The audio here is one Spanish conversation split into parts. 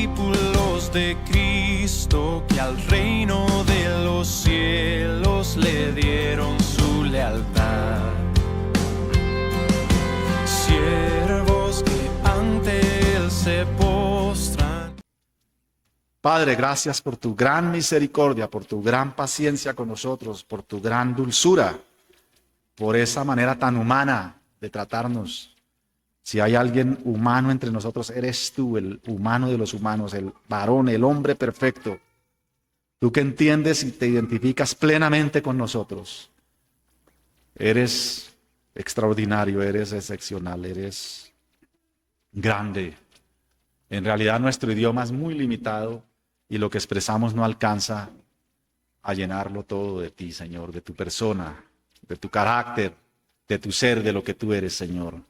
discípulos de Cristo que al reino de los cielos le dieron su lealtad. Siervos que ante él se postran. Padre, gracias por tu gran misericordia, por tu gran paciencia con nosotros, por tu gran dulzura, por esa manera tan humana de tratarnos. Si hay alguien humano entre nosotros, eres tú, el humano de los humanos, el varón, el hombre perfecto. Tú que entiendes y te identificas plenamente con nosotros. Eres extraordinario, eres excepcional, eres grande. En realidad nuestro idioma es muy limitado y lo que expresamos no alcanza a llenarlo todo de ti, Señor, de tu persona, de tu carácter, de tu ser, de lo que tú eres, Señor.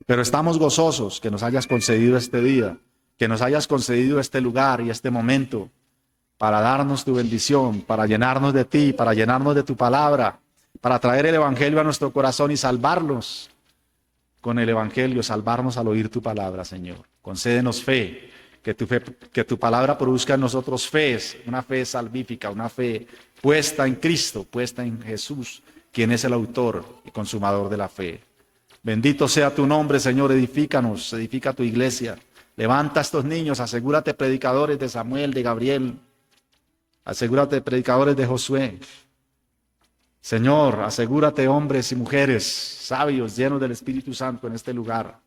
Pero estamos gozosos que nos hayas concedido este día, que nos hayas concedido este lugar y este momento para darnos tu bendición, para llenarnos de ti, para llenarnos de tu palabra, para traer el Evangelio a nuestro corazón y salvarnos con el Evangelio, salvarnos al oír tu palabra, Señor. Concédenos fe, que tu palabra produzca en nosotros fe, una fe salvífica, una fe puesta en Cristo, puesta en Jesús, quien es el autor y consumador de la fe. Bendito sea tu nombre, Señor, edifícanos, edifica tu iglesia. Levanta a estos niños, asegúrate predicadores de Samuel, de Gabriel, asegúrate predicadores de Josué. Señor, asegúrate hombres y mujeres sabios, llenos del Espíritu Santo en este lugar.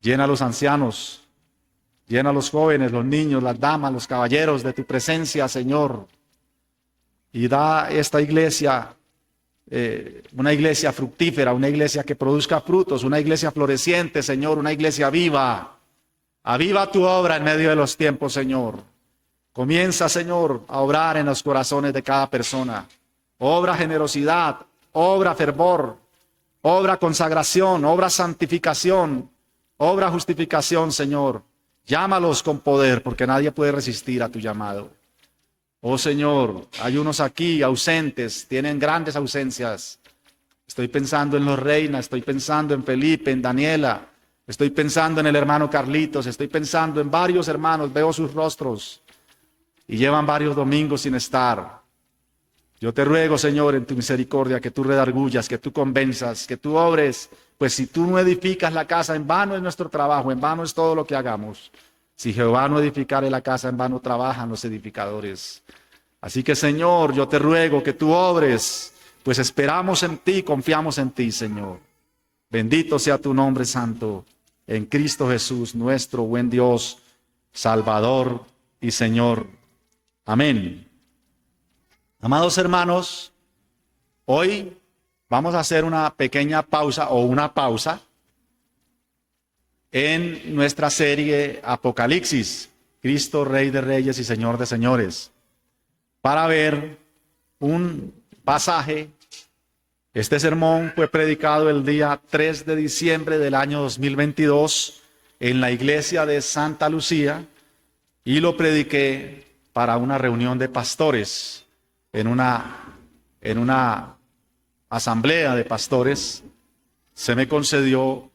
Llena a los ancianos, llena a los jóvenes, los niños, las damas, los caballeros de tu presencia, Señor. Y da a esta iglesia una iglesia fructífera, una iglesia que produzca frutos, una iglesia floreciente, Señor, una iglesia viva. Aviva tu obra en medio de los tiempos, Señor. Comienza, Señor, a obrar en los corazones de cada persona. Obra generosidad, obra fervor, obra consagración, obra santificación, obra justificación, Señor. Llámalos con poder, porque nadie puede resistir a tu llamado. Oh Señor, hay unos aquí ausentes, tienen grandes ausencias. Estoy pensando en los Reina, estoy pensando en Felipe, en Daniela, estoy pensando en el hermano Carlitos, estoy pensando en varios hermanos, veo sus rostros y llevan varios domingos sin estar. Yo te ruego, Señor, en tu misericordia, que tú redargullas, que tú convenzas, que tú obres, pues si tú no edificas la casa, en vano es nuestro trabajo, en vano es todo lo que hagamos. Si Jehová no edificare la casa, en vano trabajan los edificadores. Así que, Señor, yo te ruego que tú obres, pues esperamos en ti, confiamos en ti, Señor. Bendito sea tu nombre santo, en Cristo Jesús, nuestro buen Dios, Salvador y Señor. Amén. Amados hermanos, hoy vamos a hacer una pequeña pausa o una pausa en nuestra serie Apocalipsis, Cristo Rey de Reyes y Señor de Señores, para ver un pasaje. Este sermón fue predicado el día 3 de diciembre del año 2022 en la iglesia de Santa Lucía y lo prediqué para una reunión de pastores en una asamblea de pastores. Se me concedió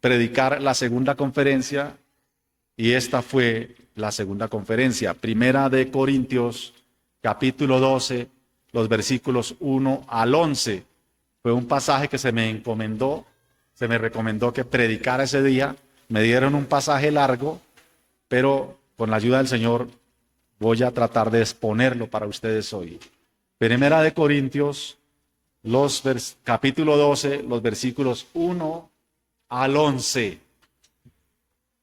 predicar la segunda conferencia y esta fue la segunda conferencia. Primera de Corintios, capítulo 12, los versículos 1 al 11. Fue un pasaje que se me encomendó, se me recomendó que predicara ese día. Me dieron un pasaje largo, pero con la ayuda del Señor voy a tratar de exponerlo para ustedes hoy. Primera de Corintios, capítulo 12, los versículos 1 al 11.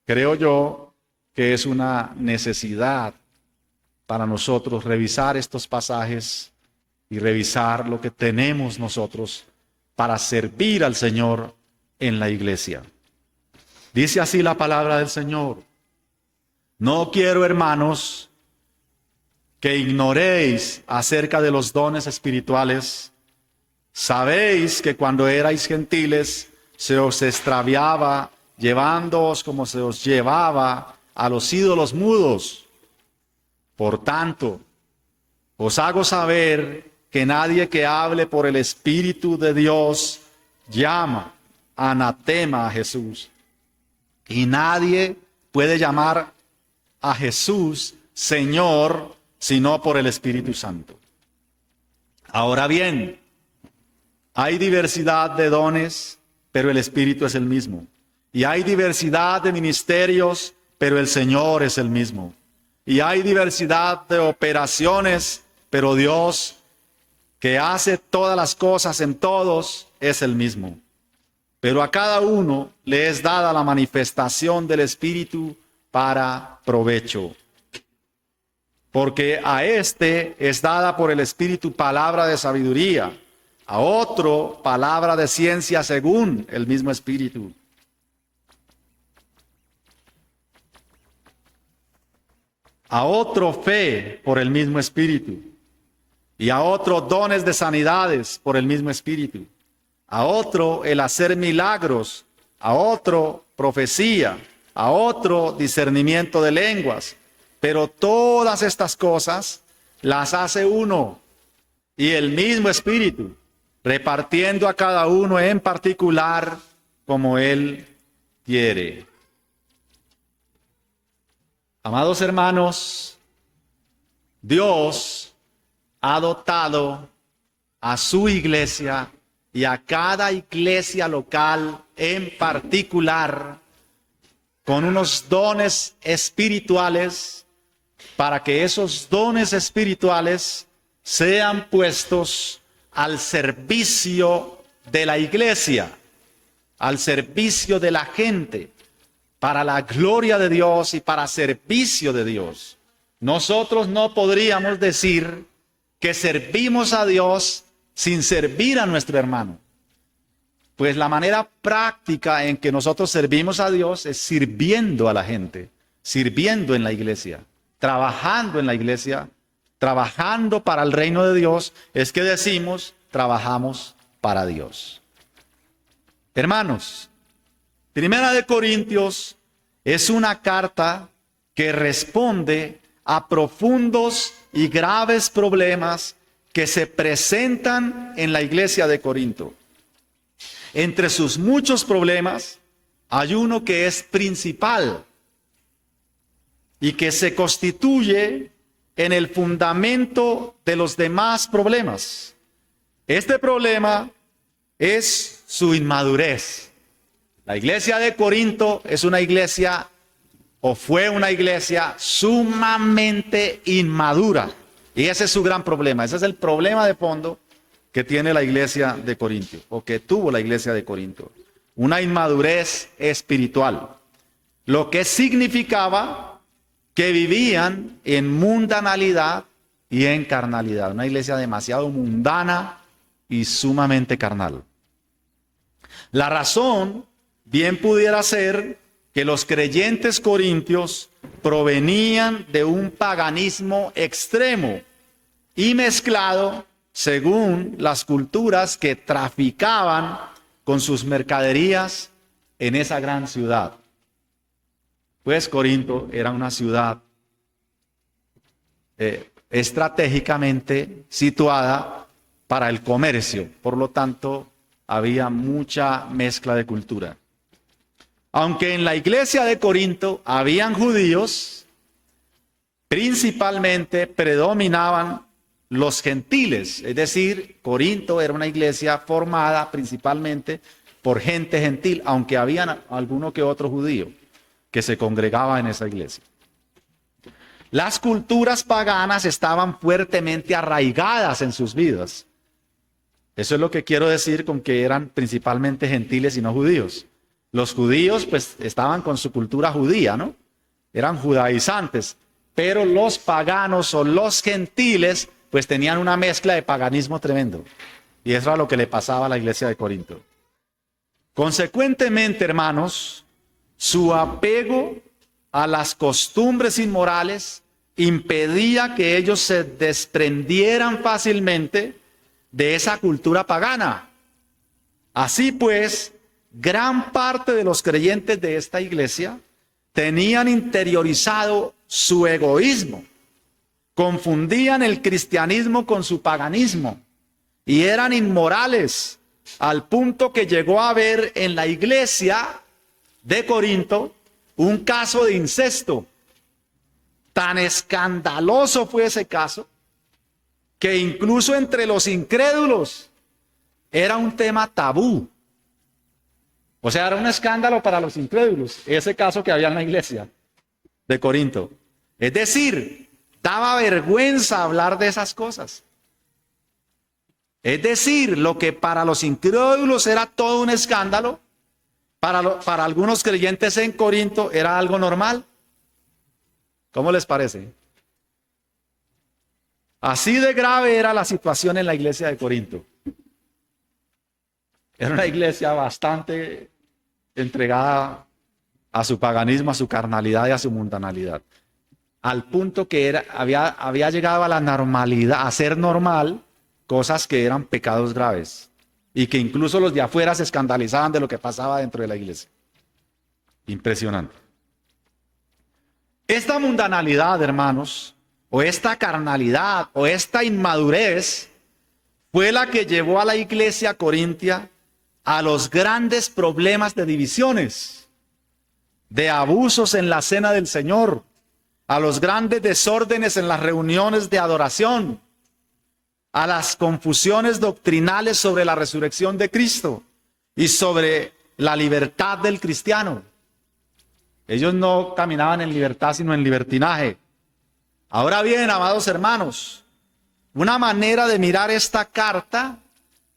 Creo yo que es una necesidad para nosotros revisar estos pasajes y revisar lo que tenemos nosotros para servir al Señor en la iglesia. Dice así la palabra del Señor: no quiero, hermanos, que ignoréis acerca de los dones espirituales. Sabéis que cuando erais gentiles se os extraviaba, llevándoos como se os llevaba a los ídolos mudos. Por tanto, os hago saber que nadie que hable por el Espíritu de Dios llama anatema a Jesús. Y nadie puede llamar a Jesús Señor, sino por el Espíritu Santo. Ahora bien, hay diversidad de dones, pero el Espíritu es el mismo. Y hay diversidad de ministerios, pero el Señor es el mismo. Y hay diversidad de operaciones, pero Dios, que hace todas las cosas en todos, es el mismo. Pero a cada uno le es dada la manifestación del Espíritu para provecho. Porque a este es dada por el Espíritu palabra de sabiduría, a otro palabra de ciencia según el mismo Espíritu. A otro fe por el mismo Espíritu, y a otro dones de sanidades por el mismo Espíritu, a otro el hacer milagros, a otro profecía, a otro discernimiento de lenguas. Pero todas estas cosas las hace uno y el mismo Espíritu, repartiendo a cada uno en particular como Él quiere. Amados hermanos, Dios ha dotado a su iglesia y a cada iglesia local en particular con unos dones espirituales para que esos dones espirituales sean puestos al servicio de la iglesia, al servicio de la gente, para la gloria de Dios y para servicio de Dios. Nosotros no podríamos decir que servimos a Dios sin servir a nuestro hermano. Pues la manera práctica en que nosotros servimos a Dios es sirviendo a la gente, sirviendo en la iglesia, trabajando en la iglesia, trabajando para el reino de Dios. Es que decimos, trabajamos para Dios. Hermanos, Primera de Corintios es una carta que responde a profundos y graves problemas que se presentan en la iglesia de Corinto. Entre sus muchos problemas hay uno que es principal y que se constituye en el fundamento de los demás problemas. Este problema es su inmadurez. La iglesia de Corinto es una iglesia, o fue una iglesia sumamente inmadura. Y ese es su gran problema. Ese es el problema de fondo que tiene la iglesia de Corinto, o que tuvo la iglesia de Corinto. Una inmadurez espiritual. Lo que significaba que vivían en mundanalidad y en carnalidad. Una iglesia demasiado mundana y sumamente carnal. La razón bien pudiera ser que los creyentes corintios provenían de un paganismo extremo y mezclado según las culturas que traficaban con sus mercaderías en esa gran ciudad. Pues Corinto era una ciudad estratégicamente situada para el comercio, por lo tanto había mucha mezcla de cultura. Aunque en la iglesia de Corinto habían judíos, principalmente predominaban los gentiles. Es decir, Corinto era una iglesia formada principalmente por gente gentil, aunque habían alguno que otro judío que se congregaba en esa iglesia. Las culturas paganas estaban fuertemente arraigadas en sus vidas. Eso es lo que quiero decir con que eran principalmente gentiles y no judíos. Los judíos pues estaban con su cultura judía, ¿no? Eran judaizantes, pero los paganos o los gentiles pues tenían una mezcla de paganismo tremendo. Y eso era lo que le pasaba a la iglesia de Corinto. Consecuentemente, hermanos, su apego a las costumbres inmorales impedía que ellos se desprendieran fácilmente de esa cultura pagana. Así pues, gran parte de los creyentes de esta iglesia tenían interiorizado su egoísmo, confundían el cristianismo con su paganismo y eran inmorales al punto que llegó a haber en la iglesia de Corinto un caso de incesto Tan escandaloso fue ese caso que incluso entre los incrédulos era un tema tabú. O sea, era un escándalo para los incrédulos, ese caso que había en la iglesia de Corinto. Es decir, daba vergüenza hablar de esas cosas. Es decir, lo que para los incrédulos era todo un escándalo, para algunos creyentes en Corinto era algo normal. ¿Cómo les parece? Así de grave era la situación en la iglesia de Corinto. Era una iglesia bastante entregada a su paganismo, a su carnalidad y a su mundanalidad. Al punto que había llegado a la normalidad, a ser normal, cosas que eran pecados graves. Y que incluso los de afuera se escandalizaban de lo que pasaba dentro de la iglesia. Impresionante. Esta mundanalidad, hermanos, o esta carnalidad, o esta inmadurez, fue la que llevó a la iglesia corintia a los grandes problemas de divisiones, de abusos en la cena del Señor, a los grandes desórdenes en las reuniones de adoración, a las confusiones doctrinales sobre la resurrección de Cristo y sobre la libertad del cristiano. Ellos no caminaban en libertad, sino en libertinaje. Ahora bien, amados hermanos, una manera de mirar esta carta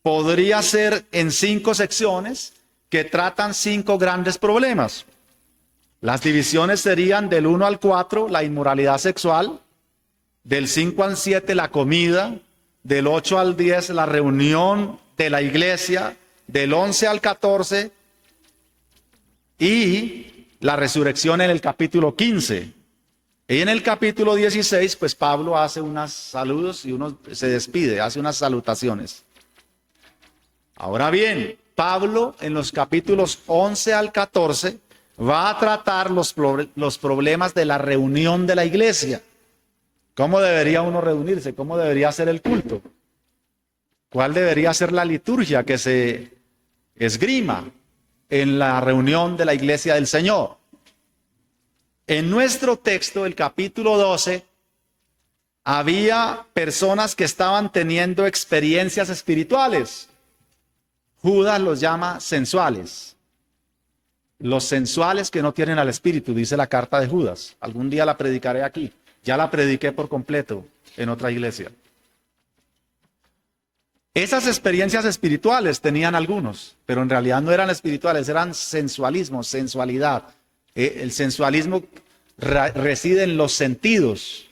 podría ser en 5 secciones que tratan 5 grandes problemas. Las divisiones serían del 1 al 4, la inmoralidad sexual, del 5 al 7, la comida, del 8 al 10, la reunión de la iglesia, del 11 al 14 y la resurrección en el capítulo 15. Y en el capítulo 16, pues Pablo hace unos saludos y uno se despide, hace unas salutaciones. Ahora bien, Pablo en los capítulos 11 al 14 va a tratar los problemas de la reunión de la iglesia. ¿Cómo debería uno reunirse? ¿Cómo debería ser el culto? ¿Cuál debería ser la liturgia que se esgrima en la reunión de la iglesia del Señor? En nuestro texto, el capítulo 12, había personas que estaban teniendo experiencias espirituales. Judas los llama sensuales. Los sensuales que no tienen al Espíritu, dice la carta de Judas. Algún día la predicaré aquí. Ya la prediqué por completo en otra iglesia. Esas experiencias espirituales tenían algunos, pero en realidad no eran espirituales, eran sensualismo, sensualidad. El sensualismo reside en los sentidos.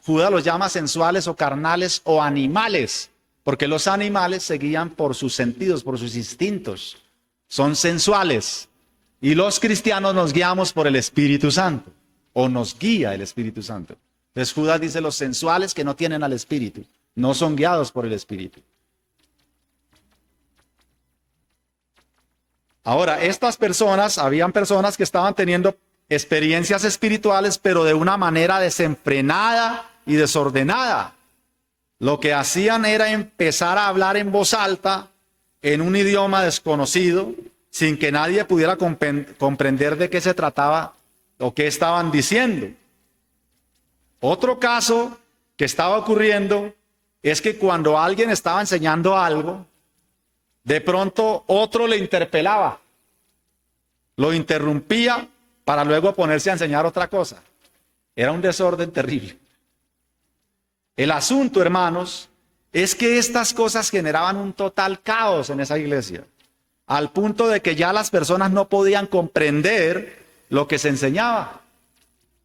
Judas los llama sensuales o carnales o animales, porque los animales se guían por sus sentidos, por sus instintos. Son sensuales. Y los cristianos nos guiamos por el Espíritu Santo, o nos guía el Espíritu Santo. Entonces Judas dice los sensuales que no tienen al Espíritu, no son guiados por el Espíritu. Ahora, estas personas, habían personas que estaban teniendo experiencias espirituales, pero de una manera desenfrenada y desordenada. Lo que hacían era empezar a hablar en voz alta, en un idioma desconocido, sin que nadie pudiera comprender de qué se trataba o qué estaban diciendo. Otro caso que estaba ocurriendo es que cuando alguien estaba enseñando algo, de pronto otro le interpelaba, lo interrumpía para luego ponerse a enseñar otra cosa. Era un desorden terrible. El asunto, hermanos, es que estas cosas generaban un total caos en esa iglesia, al punto de que ya las personas no podían comprender lo que se enseñaba.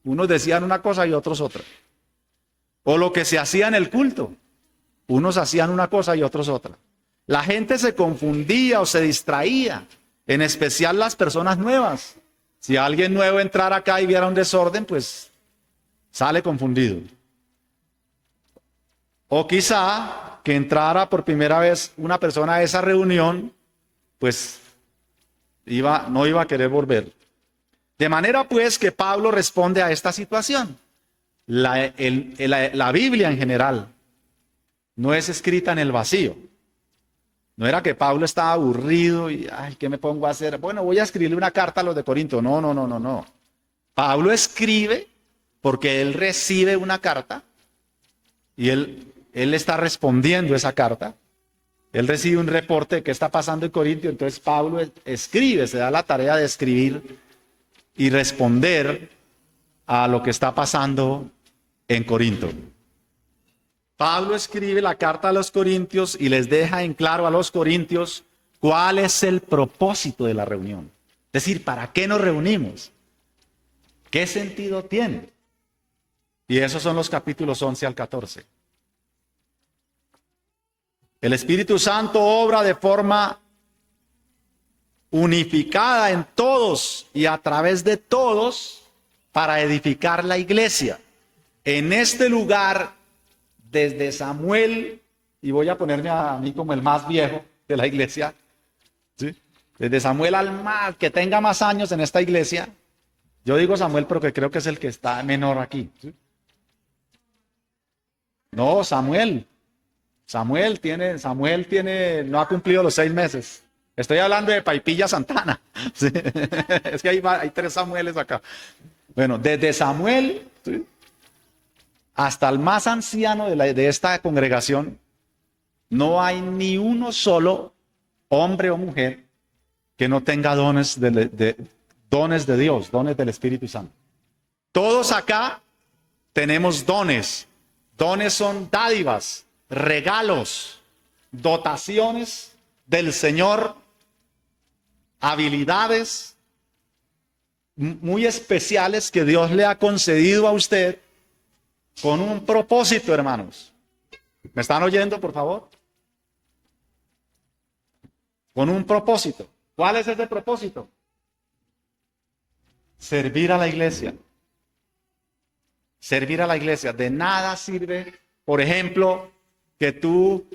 Unos decían una cosa y otros otra. O lo que se hacía en el culto. Unos hacían una cosa y otros otra. La gente se confundía o se distraía, en especial las personas nuevas. Si alguien nuevo entrara acá y viera un desorden, pues sale confundido. O quizá que entrara por primera vez una persona a esa reunión, pues no iba a querer volver. De manera pues que Pablo responde a esta situación. La Biblia en general no es escrita en el vacío. No era que Pablo estaba aburrido y, ay, ¿qué me pongo a hacer? Bueno, voy a escribirle una carta a los de Corinto. No. Pablo escribe porque él recibe una carta y él está respondiendo esa carta. Él recibe un reporte de qué está pasando en Corintio, entonces Pablo escribe, se da la tarea de escribir y responder a lo que está pasando en Corinto. Pablo escribe la carta a los corintios y les deja en claro a los corintios cuál es el propósito de la reunión. Es decir, ¿para qué nos reunimos? ¿Qué sentido tiene? Y esos son los capítulos 11 al 14. El Espíritu Santo obra de forma unificada en todos y a través de todos para edificar la iglesia. En este lugar, desde Samuel, y voy a ponerme a mí como el más viejo de la iglesia, ¿sí? Desde Samuel al más, que tenga más años en esta iglesia, yo digo Samuel porque creo que es el que está menor aquí, ¿sí? No, Samuel tiene, no ha cumplido los 6 meses. Estoy hablando de Paipilla Santana. ¿Sí? Es que hay 3 Samueles acá. Bueno, desde Samuel, ¿sí?, hasta el más anciano de esta congregación, no hay ni uno solo, hombre o mujer, que no tenga dones dones de Dios, dones del Espíritu Santo. Todos acá tenemos dones. Dones son dádivas, regalos, dotaciones del Señor, habilidades muy especiales que Dios le ha concedido a usted con un propósito, hermanos. ¿Me están oyendo, por favor? Con un propósito. ¿Cuál es ese propósito? Servir a la iglesia. Servir a la iglesia. De nada sirve, por ejemplo, que tú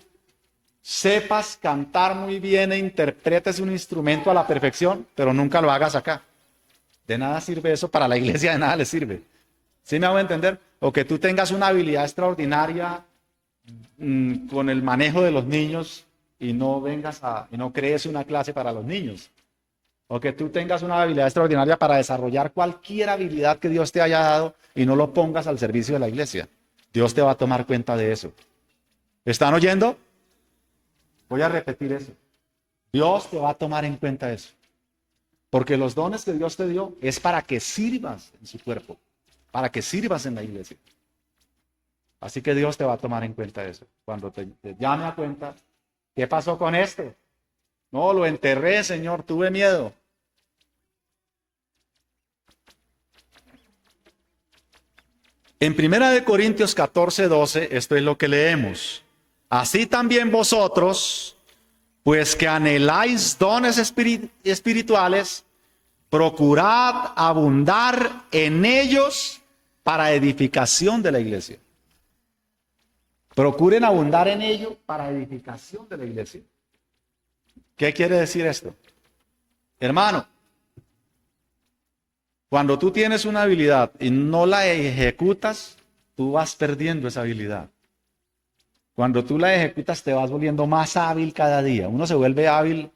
sepas cantar muy bien e interpretes un instrumento a la perfección, pero nunca lo hagas acá. De nada sirve eso, para la iglesia de nada le sirve. ¿Sí me hago entender? O que tú tengas una habilidad extraordinaria con el manejo de los niños y no crees una clase para los niños. O que tú tengas una habilidad extraordinaria para desarrollar cualquier habilidad que Dios te haya dado y no lo pongas al servicio de la iglesia. Dios te va a tomar cuenta de eso. ¿Están oyendo? Voy a repetir eso. Dios te va a tomar en cuenta eso. Porque los dones que Dios te dio es para que sirvas en su cuerpo, para que sirvas en la iglesia. Así que Dios te va a tomar en cuenta eso. Cuando te llame a cuenta, ¿qué pasó con esto? No, lo enterré, Señor, tuve miedo. En 1 Corintios 14:12, esto es lo que leemos. Así también vosotros, pues que anheláis dones espirituales, procurad abundar en ellos para edificación de la iglesia. Procuren abundar en ello para edificación de la iglesia. ¿Qué quiere decir esto? Hermano, cuando tú tienes una habilidad y no la ejecutas, tú vas perdiendo esa habilidad. Cuando tú la ejecutas, te vas volviendo más hábil cada día. Uno se vuelve hábil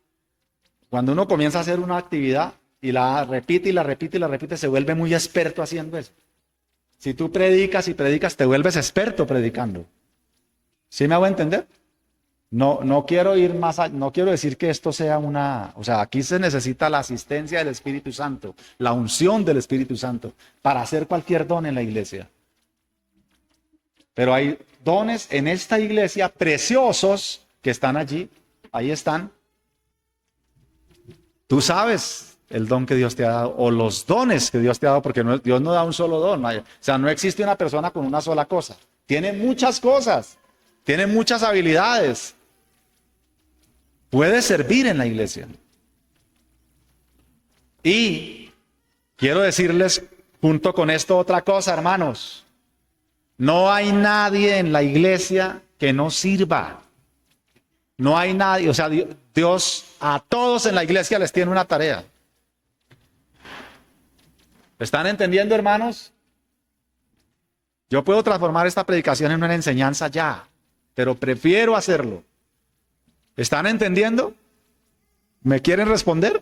cuando uno comienza a hacer una actividad y la repite y la repite y la repite, se vuelve muy experto haciendo eso. Si tú predicas y predicas, te vuelves experto predicando. ¿Sí me hago entender? No quiero ir más allá, no quiero decir que esto sea aquí se necesita la asistencia del Espíritu Santo, la unción del Espíritu Santo para hacer cualquier don en la iglesia. Pero hay dones en esta iglesia preciosos que están allí, ahí están. Tú sabes el don que Dios te ha dado o los dones que Dios te ha dado, porque Dios no da un solo don. O sea, no existe una persona con una sola cosa. Tiene muchas cosas, tiene muchas habilidades. Puede servir en la iglesia. Y quiero decirles junto con esto otra cosa, hermanos. No hay nadie en la iglesia que no sirva. No hay nadie, o sea, Dios a todos en la iglesia les tiene una tarea. ¿Están entendiendo, hermanos? Yo puedo transformar esta predicación en una enseñanza ya, pero prefiero hacerlo. ¿Están entendiendo? ¿Me quieren responder?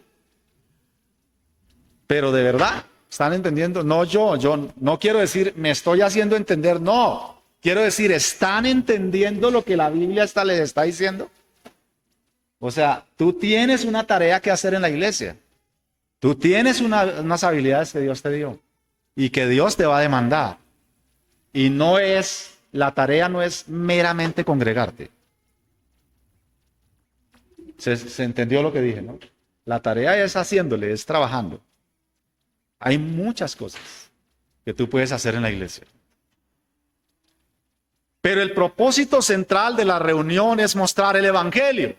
Pero de verdad, ¿Están entendiendo? No yo no quiero decir me estoy haciendo entender, no. Quiero decir, ¿están entendiendo lo que la Biblia les está diciendo? O sea, tú tienes una tarea que hacer en la iglesia. Tú tienes unas habilidades que Dios te dio y que Dios te va a demandar. Y la tarea no es meramente congregarte. ¿Se entendió lo que dije, no? La tarea es haciéndole, es trabajando. Hay muchas cosas que tú puedes hacer en la iglesia. Pero el propósito central de la reunión es mostrar el evangelio.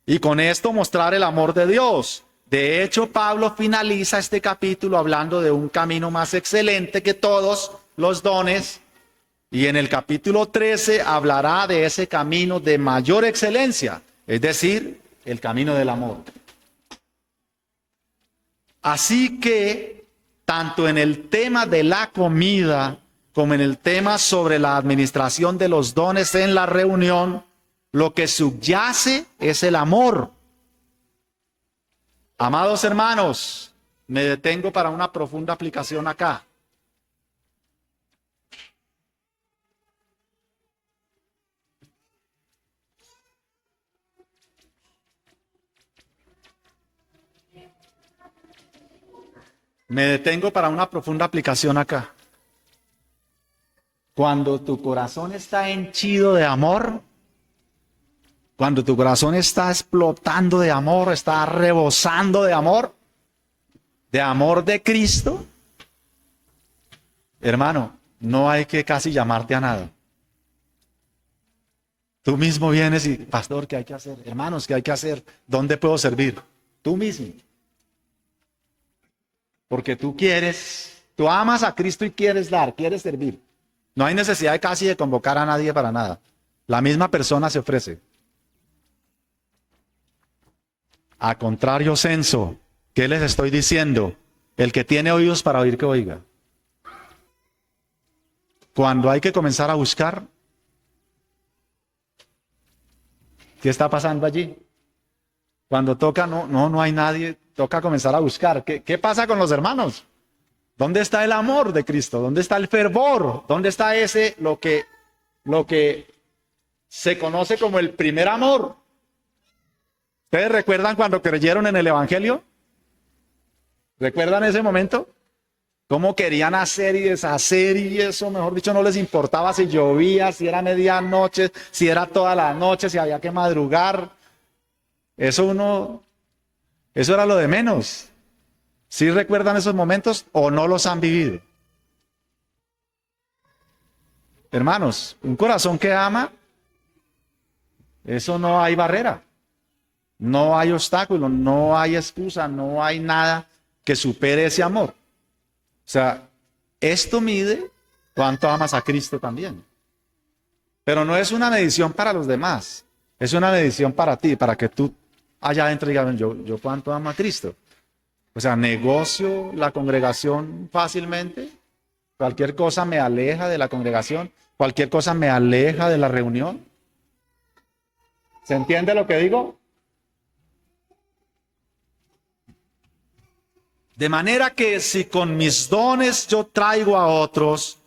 Y con esto mostrar el amor de Dios. De hecho, Pablo finaliza este capítulo hablando de un camino más excelente que todos los dones. Y en el capítulo 13 hablará de ese camino de mayor excelencia, es decir, el camino del amor. Así que, tanto en el tema de la comida como en el tema sobre la administración de los dones en la reunión, lo que subyace es el amor. Amados hermanos, me detengo para una profunda aplicación acá. Me detengo para una profunda aplicación acá. Cuando tu corazón está henchido de amor, cuando tu corazón está explotando de amor, está rebosando de amor de Cristo, hermano, no hay que casi llamarte a nada. Tú mismo vienes y, pastor, ¿qué hay que hacer? Hermanos, ¿qué hay que hacer? ¿Dónde puedo servir? Tú mismo. Porque tú amas a Cristo y quieres dar, quieres servir. No hay necesidad casi de convocar a nadie para nada. La misma persona se ofrece. A contrario censo, ¿qué les estoy diciendo? El que tiene oídos para oír, que oiga. Cuando hay que comenzar a buscar, ¿qué está pasando allí? Cuando toca, no hay nadie, toca comenzar a buscar. ¿Qué pasa con los hermanos? ¿Dónde está el amor de Cristo? ¿Dónde está el fervor? ¿Dónde está lo que se conoce como el primer amor? ¿Ustedes recuerdan cuando creyeron en el Evangelio? ¿Recuerdan ese momento? ¿Cómo querían hacer y deshacer y eso? Mejor dicho, no les importaba si llovía, si era medianoche, si era toda la noche, si había que madrugar. Eso era lo de menos. ¿Sí recuerdan esos momentos o no los han vivido? Hermanos, un corazón que ama, eso no hay barrera. No hay obstáculo, no hay excusa, no hay nada que supere ese amor. O sea, esto mide cuánto amas a Cristo también. Pero no es una medición para los demás, es una medición para ti, para que tú allá adentro digas, yo cuánto amo a Cristo. O sea, negocio la congregación fácilmente, cualquier cosa me aleja de la congregación, cualquier cosa me aleja de la reunión. ¿Se entiende lo que digo? De manera que si con mis dones yo traigo a otros,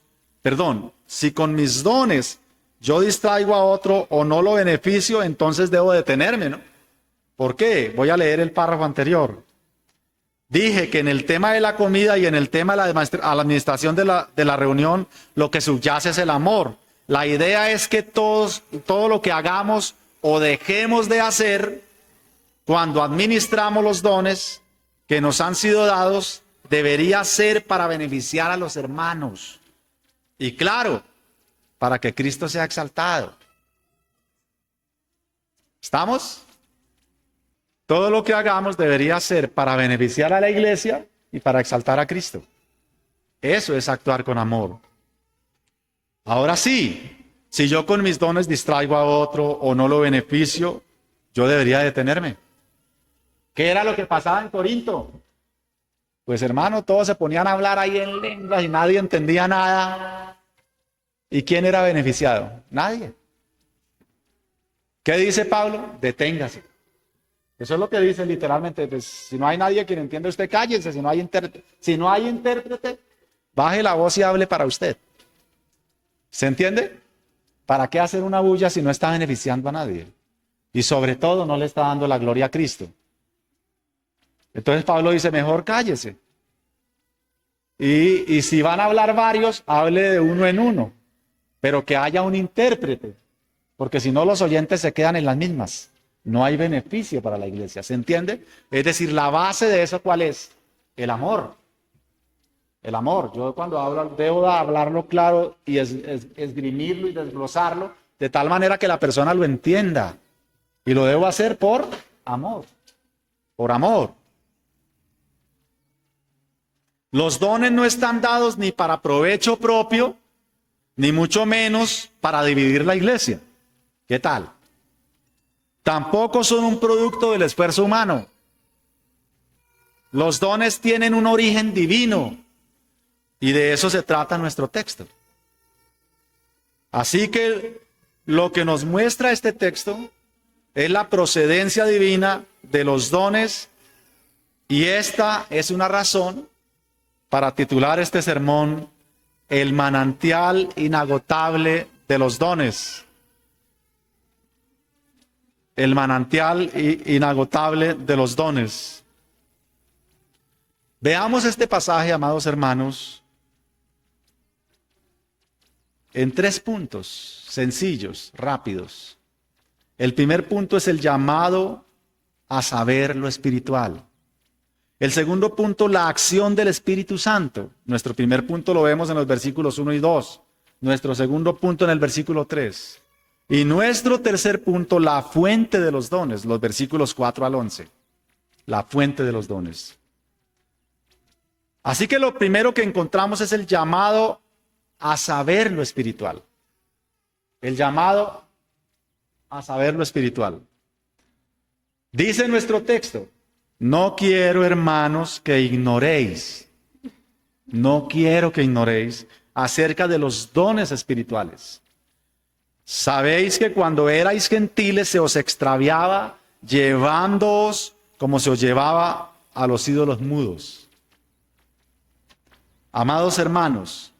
si con mis dones yo distraigo a otro o no lo beneficio, entonces debo detenerme, ¿no? ¿Por qué? Voy a leer el párrafo anterior. Dije que en el tema de la comida y en el tema de la administración de la reunión, lo que subyace es el amor. La idea es que todo lo que hagamos o dejemos de hacer cuando administramos los dones que nos han sido dados, debería ser para beneficiar a los hermanos. Y claro, para que Cristo sea exaltado. ¿Estamos? Todo lo que hagamos debería ser para beneficiar a la iglesia y para exaltar a Cristo. Eso es actuar con amor. Ahora sí, si yo con mis dones distraigo a otro o no lo beneficio, yo debería detenerme. ¿Qué era lo que pasaba en Corinto? Pues hermano, todos se ponían a hablar ahí en lenguas y nadie entendía nada. ¿Y quién era beneficiado? Nadie. ¿Qué dice Pablo? Deténgase. Eso es lo que dice literalmente. Pues, si no hay nadie quien entienda, usted cállese. Si no hay intérprete, baje la voz y hable para usted. ¿Se entiende? ¿Para qué hacer una bulla si no está beneficiando a nadie? Y sobre todo no le está dando la gloria a Cristo. Entonces Pablo dice, mejor cállese. Y si van a hablar varios, hable de uno en uno. Pero que haya un intérprete. Porque si no, los oyentes se quedan en las mismas. No hay beneficio para la iglesia. ¿Se entiende? Es decir, la base de eso, ¿cuál es? El amor. El amor. Yo cuando hablo, debo hablarlo claro y esgrimirlo y desglosarlo de tal manera que la persona lo entienda. Y lo debo hacer por amor. Por amor. Los dones no están dados ni para provecho propio, ni mucho menos para dividir la iglesia. ¿Qué tal? Tampoco son un producto del esfuerzo humano. Los dones tienen un origen divino y de eso se trata nuestro texto. Así que lo que nos muestra este texto es la procedencia divina de los dones y esta es una razón para titular este sermón El manantial inagotable de los dones. El manantial inagotable de los dones. Veamos este pasaje, amados hermanos, en 3 puntos sencillos, rápidos. El primer punto es el llamado a saber lo espiritual. El segundo punto, la acción del Espíritu Santo. Nuestro primer punto lo vemos en los versículos 1 y 2. Nuestro segundo punto en el versículo 3. Y nuestro tercer punto, la fuente de los dones, los versículos 4 al 11. La fuente de los dones. Así que lo primero que encontramos es el llamado a saber lo espiritual. El llamado a saber lo espiritual. Dice nuestro texto, no quiero, hermanos, que ignoréis. No quiero que ignoréis acerca de los dones espirituales. Sabéis que cuando erais gentiles se os extraviaba, llevándoos como se os llevaba a los ídolos mudos. Amados hermanos,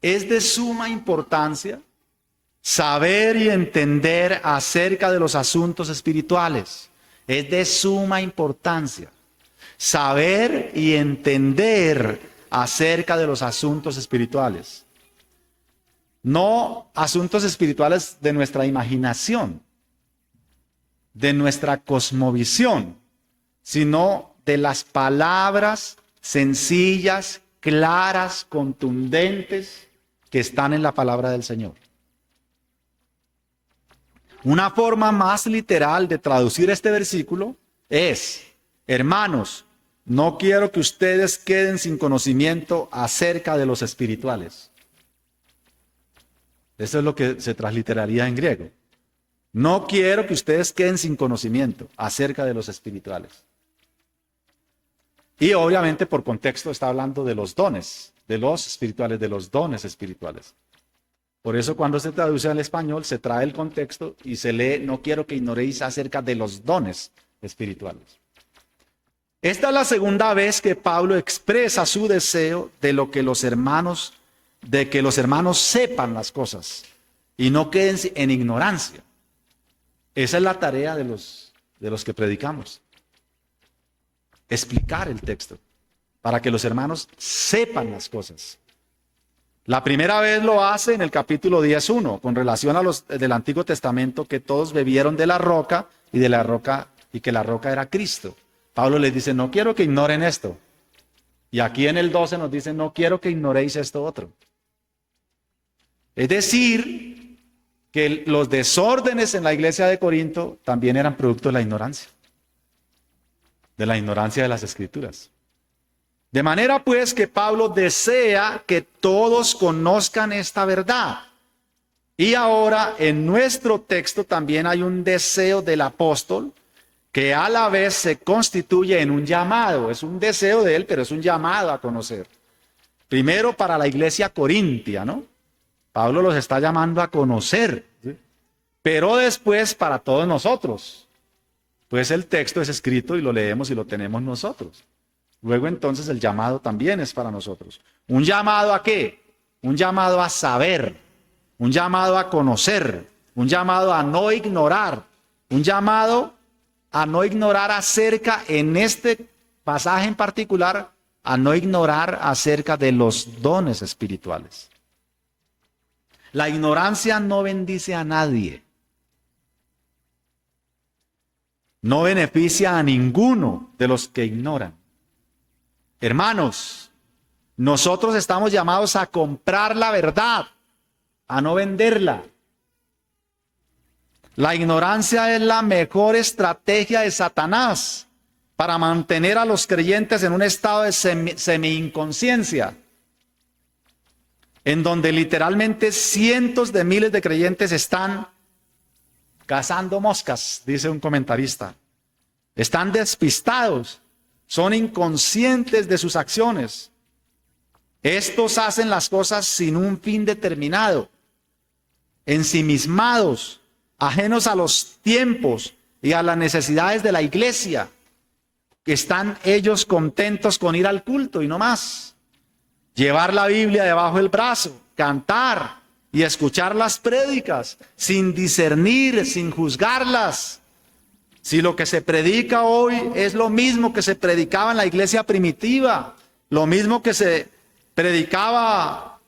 es de suma importancia saber y entender acerca de los asuntos espirituales. Es de suma importancia saber y entender acerca de los asuntos espirituales. No asuntos espirituales de nuestra imaginación, de nuestra cosmovisión, sino de las palabras sencillas, claras, contundentes que están en la palabra del Señor. Una forma más literal de traducir este versículo es, hermanos, no quiero que ustedes queden sin conocimiento acerca de los espirituales. Eso es lo que se transliteraría en griego. No quiero que ustedes queden sin conocimiento acerca de los espirituales. Y obviamente por contexto está hablando de los dones, de los espirituales, de los dones espirituales. Por eso cuando se traduce al español se trae el contexto y se lee, no quiero que ignoréis acerca de los dones espirituales. Esta es la segunda vez que Pablo expresa su deseo de que los hermanos sepan las cosas y no queden en ignorancia. Esa es la tarea de los que predicamos. Explicar el texto para que los hermanos sepan las cosas. La primera vez lo hace en el capítulo 10:1 con relación a los del Antiguo Testamento, que todos bebieron de la roca y que la roca era Cristo. Pablo les dice, no quiero que ignoren esto. Y aquí en el 12 nos dice, no quiero que ignoréis esto otro. Es decir, que los desórdenes en la iglesia de Corinto también eran producto de la ignorancia de las Escrituras. De manera pues que Pablo desea que todos conozcan esta verdad. Y ahora en nuestro texto también hay un deseo del apóstol que a la vez se constituye en un llamado. Es un deseo de él, pero es un llamado a conocer. Primero para la iglesia corintia, ¿no? Pablo los está llamando a conocer, ¿sí? Pero después para todos nosotros. pues el texto es escrito y lo leemos y lo tenemos nosotros. Luego entonces el llamado también es para nosotros. ¿Un llamado a qué? Un llamado a saber, un llamado a conocer, un llamado a no ignorar, un llamado a no ignorar acerca, en este pasaje en particular, a no ignorar acerca de los dones espirituales. La ignorancia no bendice a nadie. No beneficia a ninguno de los que ignoran. Hermanos, nosotros estamos llamados a comprar la verdad, a no venderla. La ignorancia es la mejor estrategia de Satanás para mantener a los creyentes en un estado de semi-inconsciencia, en donde literalmente cientos de miles de creyentes están cazando moscas, dice un comentarista. Están despistados, son inconscientes de sus acciones. Estos hacen las cosas sin un fin determinado, ensimismados, ajenos a los tiempos y a las necesidades de la iglesia. Están ellos contentos con ir al culto y no más. Llevar la Biblia debajo del brazo, cantar y escuchar las prédicas sin discernir, sin juzgarlas. Si lo que se predica hoy es lo mismo que se predicaba en la iglesia primitiva, lo mismo que se predicaba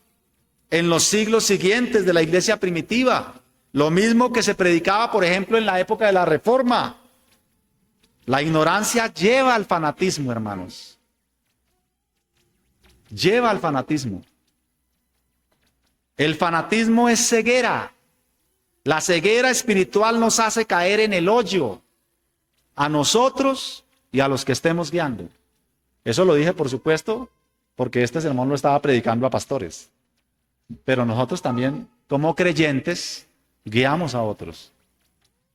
en los siglos siguientes de la iglesia primitiva, lo mismo que se predicaba, por ejemplo, en la época de la Reforma. La ignorancia lleva al fanatismo, hermanos. Lleva al fanatismo. El fanatismo es ceguera. La ceguera espiritual nos hace caer en el hoyo, a nosotros y a los que estemos guiando. Eso lo dije, por supuesto, porque este sermón lo estaba predicando a pastores. Pero nosotros también, como creyentes, guiamos a otros.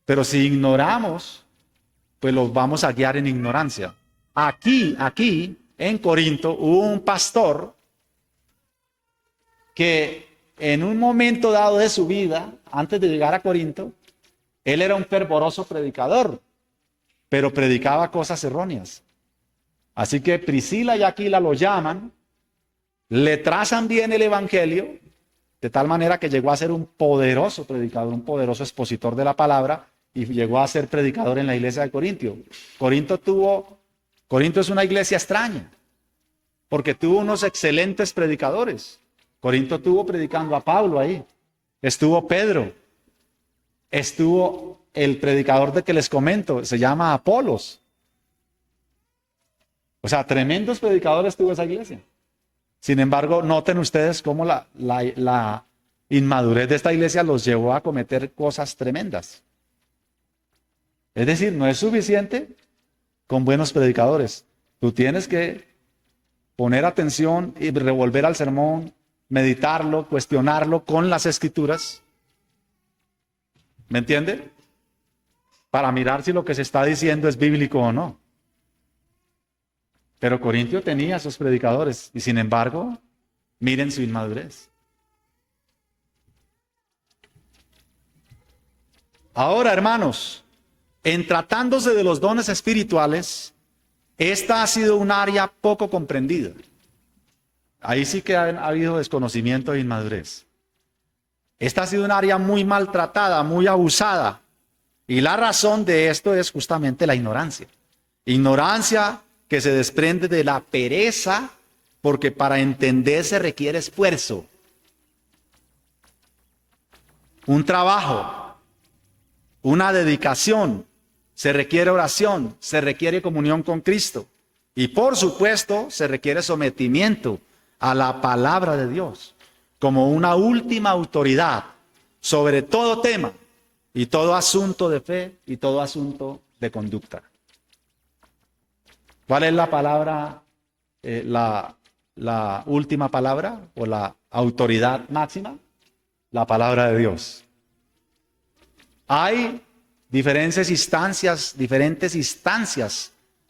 Pero si ignoramos, pues los vamos a guiar en ignorancia. Aquí, en Corinto, hubo un pastor que en un momento dado de su vida, antes de llegar a Corinto, él era un fervoroso predicador, pero predicaba cosas erróneas. Así que Priscila y Aquila lo llaman, le trazan bien el evangelio, de tal manera que llegó a ser un poderoso predicador, un poderoso expositor de la palabra, y llegó a ser predicador en la iglesia de Corinto. Corinto es una iglesia extraña, porque tuvo unos excelentes predicadores. Corinto estuvo predicando a Pablo ahí, estuvo Pedro, estuvo el predicador de que les comento, se llama Apolos. O sea, tremendos predicadores tuvo esa iglesia. Sin embargo, noten ustedes cómo la inmadurez de esta iglesia los llevó a cometer cosas tremendas. Es decir, no es suficiente con buenos predicadores. Tú tienes que poner atención y revolver al sermón, meditarlo, cuestionarlo con las escrituras. ¿Me entiende? Para mirar si lo que se está diciendo es bíblico o no. Pero Corintio tenía sus predicadores y sin embargo, miren su inmadurez. Ahora, hermanos, en tratándose de los dones espirituales, esta ha sido un área poco comprendida. Ahí sí que ha habido desconocimiento e inmadurez. Esta ha sido un área muy maltratada, muy abusada. Y la razón de esto es justamente la ignorancia. Ignorancia que se desprende de la pereza, porque para entender se requiere esfuerzo, un trabajo, una dedicación, se requiere oración, se requiere comunión con Cristo y por supuesto se requiere sometimiento a la palabra de Dios como una última autoridad sobre todo tema y todo asunto de fe y todo asunto de conducta. ¿Cuál es la palabra, la última palabra o la autoridad máxima? La palabra de Dios. Hay diferentes instancias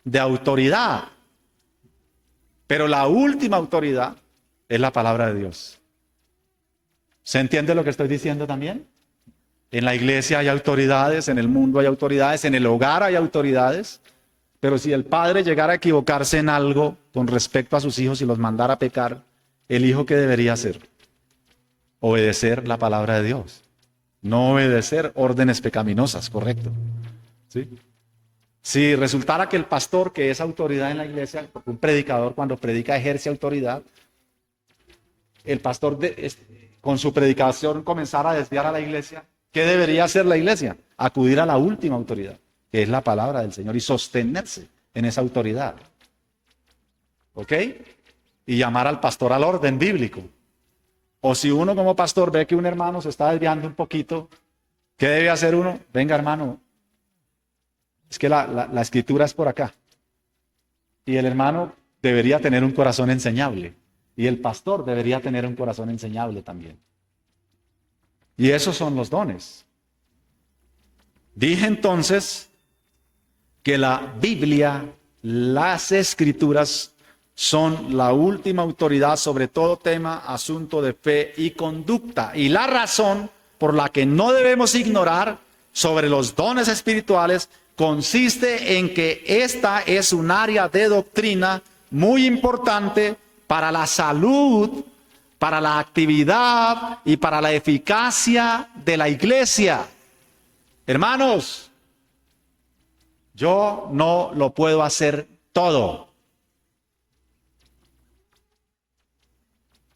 de autoridad, pero la última autoridad es la palabra de Dios. ¿Se entiende lo que estoy diciendo también? En la iglesia hay autoridades, en el mundo hay autoridades, en el hogar hay autoridades. Pero si el padre llegara a equivocarse en algo con respecto a sus hijos y los mandara a pecar, ¿el hijo qué debería hacer? Obedecer la palabra de Dios. No obedecer órdenes pecaminosas, correcto. ¿Sí? Si resultara que el pastor, que es autoridad en la iglesia, porque un predicador cuando predica ejerce autoridad, el pastor con su predicación comenzara a desviar a la iglesia, ¿qué debería hacer la iglesia? Acudir a la última autoridad, que es la palabra del Señor, y sostenerse en esa autoridad. ¿Ok? Y llamar al pastor al orden bíblico. O si uno como pastor ve que un hermano se está desviando un poquito, ¿qué debe hacer uno? Venga, hermano, es que la escritura es por acá. Y el hermano debería tener un corazón enseñable. Y el pastor debería tener un corazón enseñable también. Y esos son los dones. Dije entonces que la Biblia, las escrituras, son la última autoridad sobre todo tema, asunto de fe y conducta. Y la razón por la que no debemos ignorar sobre los dones espirituales consiste en que esta es un área de doctrina muy importante para la salud, para la actividad y para la eficacia de la iglesia. Hermanos, yo no lo puedo hacer todo.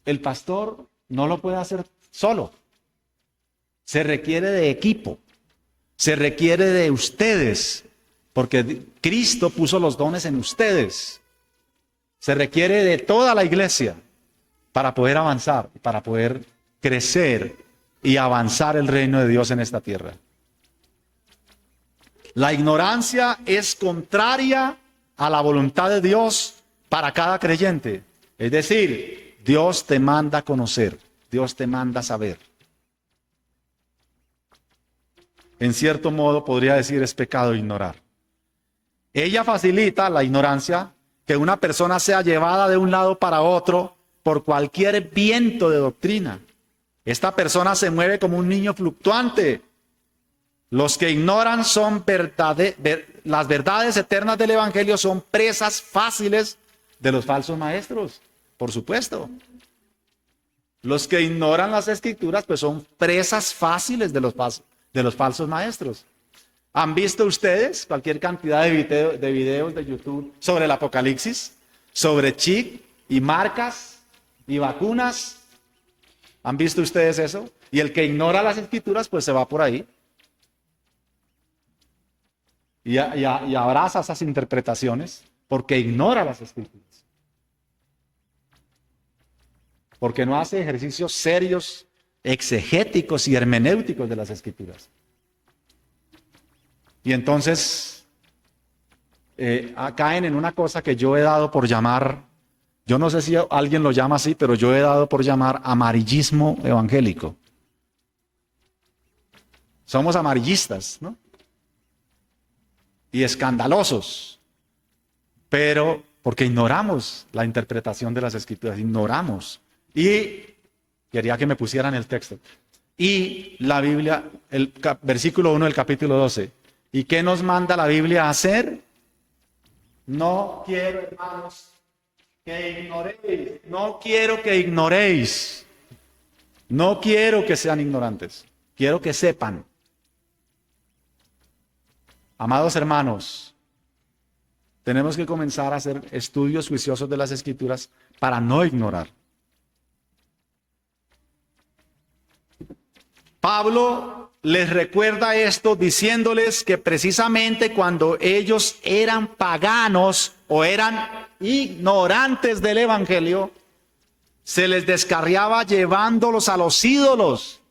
El pastor no lo puede hacer solo. Se requiere de equipo. Se requiere de ustedes, porque Cristo puso los dones en ustedes. Se requiere de toda la iglesia para poder avanzar, para poder crecer y avanzar el reino de Dios en esta tierra. La ignorancia es contraria a la voluntad de Dios para cada creyente. Es decir, Dios te manda a conocer, Dios te manda a saber. En cierto modo podría decir es pecado ignorar. Ella facilita la ignorancia, que una persona sea llevada de un lado para otro por cualquier viento de doctrina. Esta persona se mueve como un niño fluctuante. Los que ignoran las verdades eternas del Evangelio son presas fáciles de los falsos maestros, por supuesto. Los que ignoran las escrituras pues son presas fáciles de los falsos maestros. ¿Han visto ustedes cualquier cantidad de videos de YouTube sobre el Apocalipsis? Sobre chip y marcas y vacunas. ¿Han visto ustedes eso? Y el que ignora las escrituras pues se va por ahí. Y abraza esas interpretaciones porque ignora las escrituras. Porque no hace ejercicios serios, exegéticos y hermenéuticos de las escrituras. Y entonces caen en una cosa que yo he dado por llamar, yo no sé si alguien lo llama así, pero yo he dado por llamar amarillismo evangélico. Somos amarillistas, ¿no? Y escandalosos, pero porque ignoramos la interpretación de las escrituras, ignoramos. Y quería que me pusieran el texto. Y la Biblia, el versículo 1 del capítulo 12. ¿Y qué nos manda la Biblia a hacer? No quiero, hermanos, que ignoréis. No quiero que ignoréis. No quiero que sean ignorantes. Quiero que sepan. Amados hermanos, tenemos que comenzar a hacer estudios juiciosos de las Escrituras para no ignorar. Pablo les recuerda esto diciéndoles que precisamente cuando ellos eran paganos o eran ignorantes del Evangelio, se les descarriaba llevándolos a los ídolos,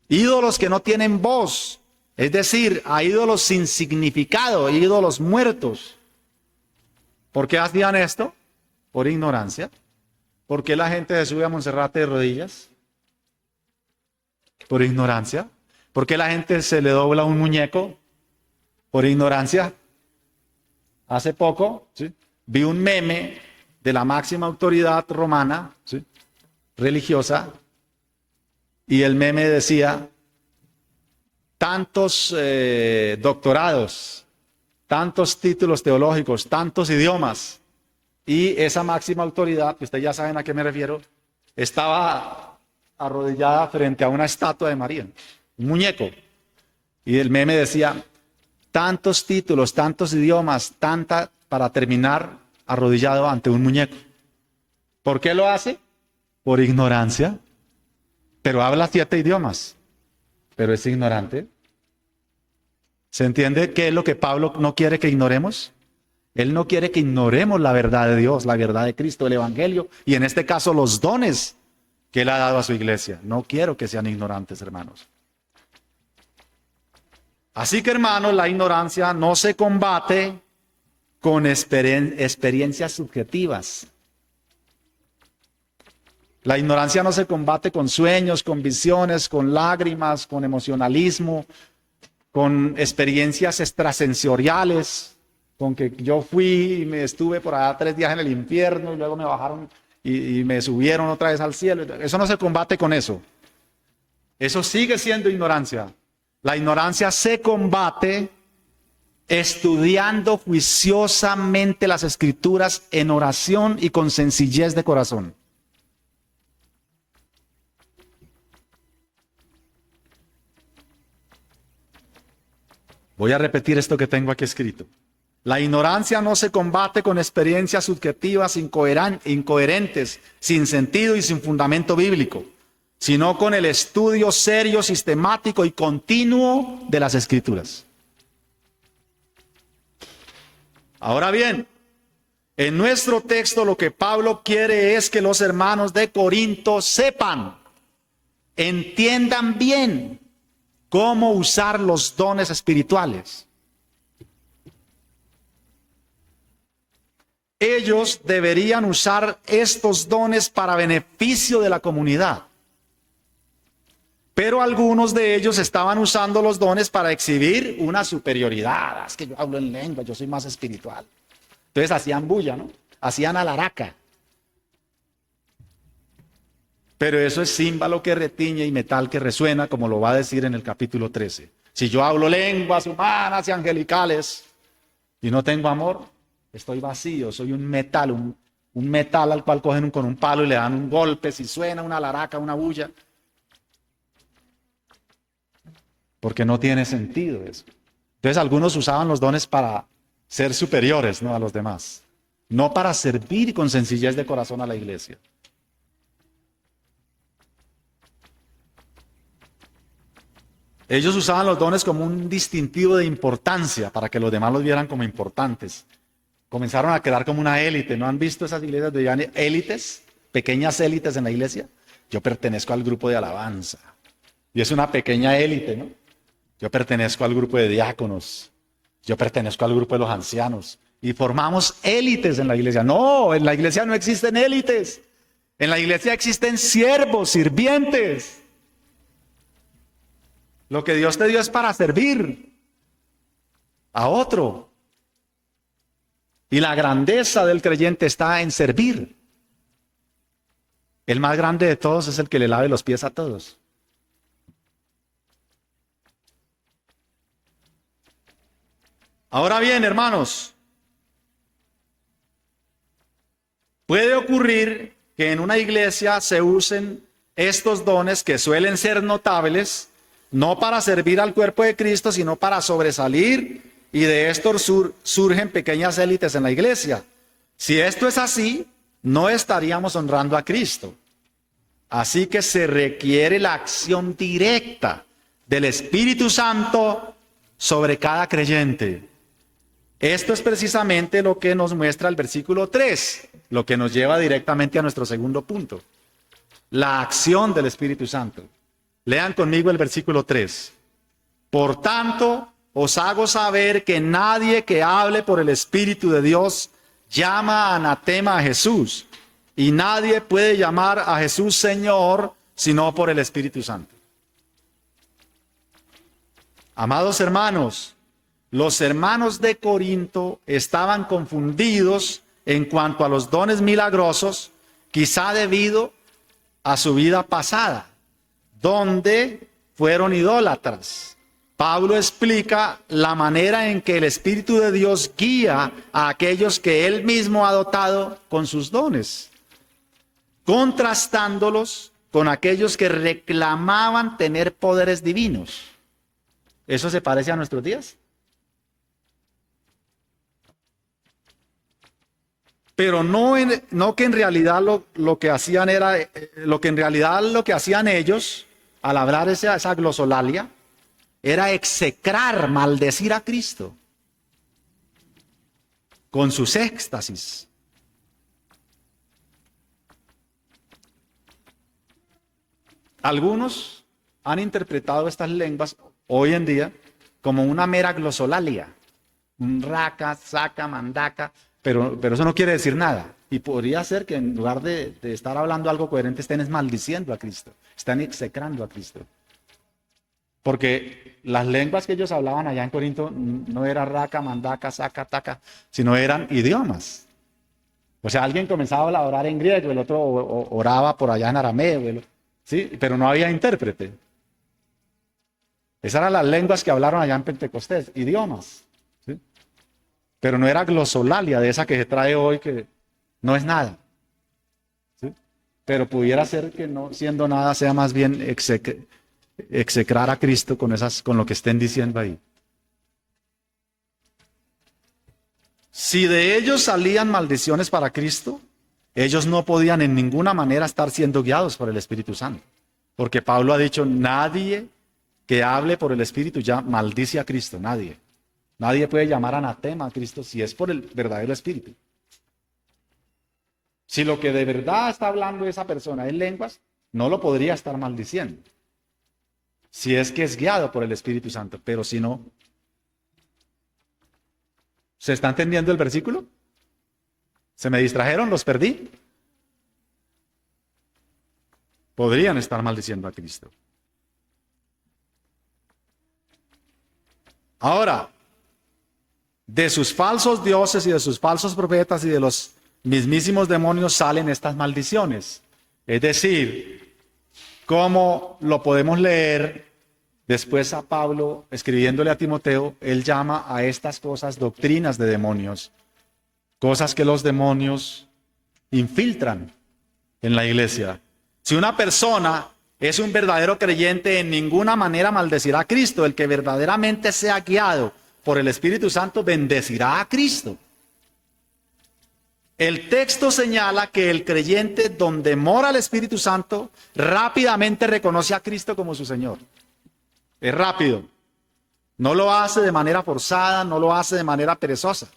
ídolos que no tienen voz. Es decir, a ídolos sin significado, ídolos muertos. ¿Por qué hacían esto? Por ignorancia. ¿Por qué la gente se sube a Monserrate de rodillas? Por ignorancia. ¿Por qué la gente se le dobla un muñeco? Por ignorancia. Hace poco vi un meme de la máxima autoridad romana, religiosa, y el meme decía: tantos doctorados, tantos títulos teológicos, tantos idiomas, y esa máxima autoridad, que ustedes ya saben a qué me refiero, estaba arrodillada frente a una estatua de María, un muñeco. Y el meme decía, tantos títulos, tantos idiomas, tanta para terminar arrodillado ante un muñeco. ¿Por qué lo hace? Por ignorancia. Pero habla 7 idiomas, pero es ignorante. ¿Se entiende qué es lo que Pablo no quiere que ignoremos? Él no quiere que ignoremos la verdad de Dios, la verdad de Cristo, el Evangelio, y en este caso los dones que Él ha dado a su iglesia. No quiero que sean ignorantes, hermanos. Así que, hermanos, la ignorancia no se combate con experiencias subjetivas. La ignorancia no se combate con sueños, con visiones, con lágrimas, con emocionalismo, con experiencias extrasensoriales, con que yo fui y me estuve por allá 3 días en el infierno y luego me bajaron y me subieron otra vez al cielo. Eso no se combate con eso. Eso sigue siendo ignorancia. La ignorancia se combate estudiando juiciosamente las Escrituras en oración y con sencillez de corazón. Voy a repetir esto que tengo aquí escrito. La ignorancia no se combate con experiencias subjetivas incoherentes, sin sentido y sin fundamento bíblico, sino con el estudio serio, sistemático y continuo de las Escrituras. Ahora bien, en nuestro texto lo que Pablo quiere es que los hermanos de Corinto sepan, entiendan bien cómo usar los dones espirituales. Ellos deberían usar estos dones para beneficio de la comunidad. Pero algunos de ellos estaban usando los dones para exhibir una superioridad. Es que yo hablo en lengua, yo soy más espiritual. Entonces hacían bulla, ¿no? Hacían alaraca. Pero eso es címbalo que retiñe y metal que resuena, como lo va a decir en el capítulo 13. Si yo hablo lenguas humanas y angelicales y no tengo amor, estoy vacío, soy un metal, un metal al cual cogen con un palo y le dan un golpe, si suena una alaraca, una bulla. Porque no tiene sentido eso. Entonces algunos usaban los dones para ser superiores, ¿no?, a los demás, no para servir con sencillez de corazón a la iglesia. Ellos usaban los dones como un distintivo de importancia para que los demás los vieran como importantes. Comenzaron a quedar como una élite. ¿No han visto esas iglesias de élites? Pequeñas élites en la iglesia. Yo pertenezco al grupo de alabanza. Y es una pequeña élite, ¿no? Yo pertenezco al grupo de diáconos. Yo pertenezco al grupo de los ancianos. Y formamos élites en la iglesia. No, en la iglesia no existen élites. En la iglesia existen siervos, sirvientes. Lo que Dios te dio es para servir a otro. Y la grandeza del creyente está en servir. El más grande de todos es el que le lave los pies a todos. Ahora bien, hermanos, puede ocurrir que en una iglesia se usen estos dones que suelen ser notables, no para servir al cuerpo de Cristo, sino para sobresalir, y de estos surgen pequeñas élites en la iglesia. Si esto es así, no estaríamos honrando a Cristo. Así que se requiere la acción directa del Espíritu Santo sobre cada creyente. Esto es precisamente lo que nos muestra el versículo 3, lo que nos lleva directamente a nuestro segundo punto. La acción del Espíritu Santo. Lean conmigo el versículo 3. Por tanto, os hago saber que nadie que hable por el Espíritu de Dios llama anatema a Jesús, y nadie puede llamar a Jesús Señor sino por el Espíritu Santo. Amados hermanos, los hermanos de Corinto estaban confundidos en cuanto a los dones milagrosos, quizá debido a su vida pasada, donde fueron idólatras Pablo explica la manera en que el Espíritu de Dios guía a aquellos que él mismo ha dotado con sus dones, contrastándolos con aquellos que reclamaban tener poderes divinos. ¿Eso se parece a nuestros días? Pero no que en realidad lo que hacían era, lo que en realidad lo que hacían ellos, al hablar esa glosolalia, era execrar, maldecir a Cristo con sus éxtasis. Algunos han interpretado estas lenguas hoy en día como una mera glosolalia, un raca, saca, mandaca, pero eso no quiere decir nada. Y podría ser que en lugar de estar hablando algo coherente, estén maldiciendo a Cristo, están execrando a Cristo. Porque las lenguas que ellos hablaban allá en Corinto no era raca, mandaca, saca, taca, sino eran idiomas. O sea, alguien comenzaba a orar en griego, el otro oraba por allá en arameo, ¿sí? Pero no había intérprete. Esas eran las lenguas que hablaron allá en Pentecostés, idiomas. ¿Sí? Pero no era glosolalia de esa que se trae hoy, que no es nada. ¿Sí? Pero pudiera ser que no siendo nada sea más bien execrar a Cristo con lo que estén diciendo ahí. Si de ellos salían maldiciones para Cristo, ellos no podían en ninguna manera estar siendo guiados por el Espíritu Santo. Porque Pablo ha dicho, nadie que hable por el Espíritu ya maldice a Cristo, nadie. Nadie puede llamar anatema a Cristo si es por el verdadero Espíritu. Si lo que de verdad está hablando esa persona es lenguas, no lo podría estar maldiciendo. Si es que es guiado por el Espíritu Santo, pero si no. ¿Se está entendiendo el versículo? ¿Se me distrajeron? ¿Los perdí? Podrían estar maldiciendo a Cristo. Ahora, de sus falsos dioses y de sus falsos profetas y de los mismísimos demonios salen estas maldiciones. Es decir, ¿cómo lo podemos leer? Después a Pablo, escribiéndole a Timoteo, él llama a estas cosas doctrinas de demonios, cosas que los demonios infiltran en la iglesia. Si una persona es un verdadero creyente, en ninguna manera maldecirá a Cristo. El que verdaderamente sea guiado por el Espíritu Santo bendecirá a Cristo. El texto señala que el creyente donde mora el Espíritu Santo rápidamente reconoce a Cristo como su Señor. Es rápido. No lo hace de manera forzada, no lo hace de manera perezosa,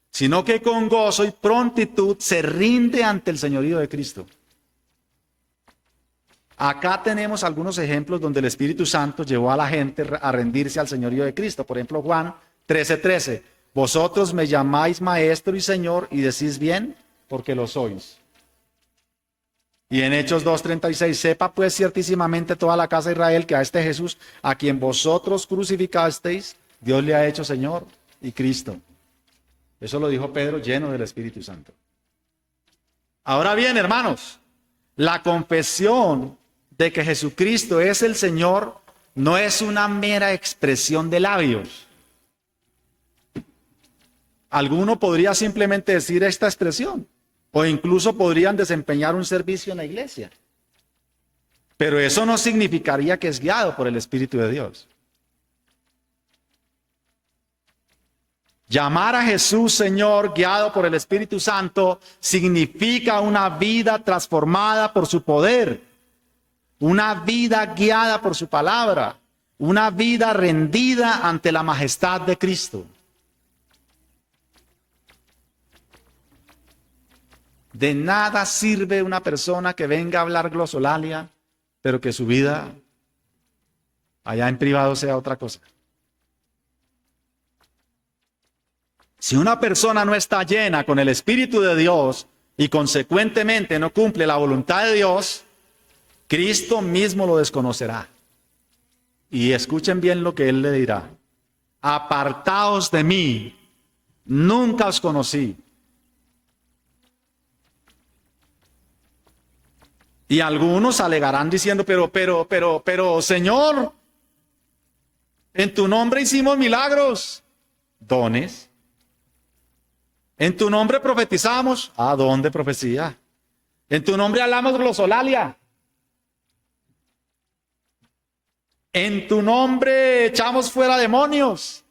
sino que con gozo y prontitud se rinde ante el señorío de Cristo. Acá tenemos algunos ejemplos donde el Espíritu Santo llevó a la gente a rendirse al señorío de Cristo. Por ejemplo, Juan 13:13. Vosotros me llamáis maestro y señor y decís bien porque lo sois. Y en Hechos 2:36, sepa pues ciertísimamente toda la casa de Israel que a este Jesús, a quien vosotros crucificasteis, Dios le ha hecho Señor y Cristo. Eso lo dijo Pedro lleno del Espíritu Santo. Ahora bien, hermanos, la confesión de que Jesucristo es el Señor no es una mera expresión de labios. Alguno podría simplemente decir esta expresión. O incluso podrían desempeñar un servicio en la iglesia. Pero eso no significaría que es guiado por el Espíritu de Dios. Llamar a Jesús Señor, guiado por el Espíritu Santo, significa una vida transformada por su poder. Una vida guiada por su palabra. Una vida rendida ante la majestad de Cristo. De nada sirve una persona que venga a hablar glosolalia, pero que su vida allá en privado sea otra cosa. Si una persona no está llena con el Espíritu de Dios y consecuentemente no cumple la voluntad de Dios, Cristo mismo lo desconocerá. Y escuchen bien lo que Él le dirá. Apartaos de mí, nunca os conocí. Y algunos alegarán diciendo, pero, Señor, En tu nombre hicimos milagros. Dones. En tu nombre profetizamos. Don de profecía. En tu nombre hablamos glosolalia. En tu nombre echamos fuera demonios.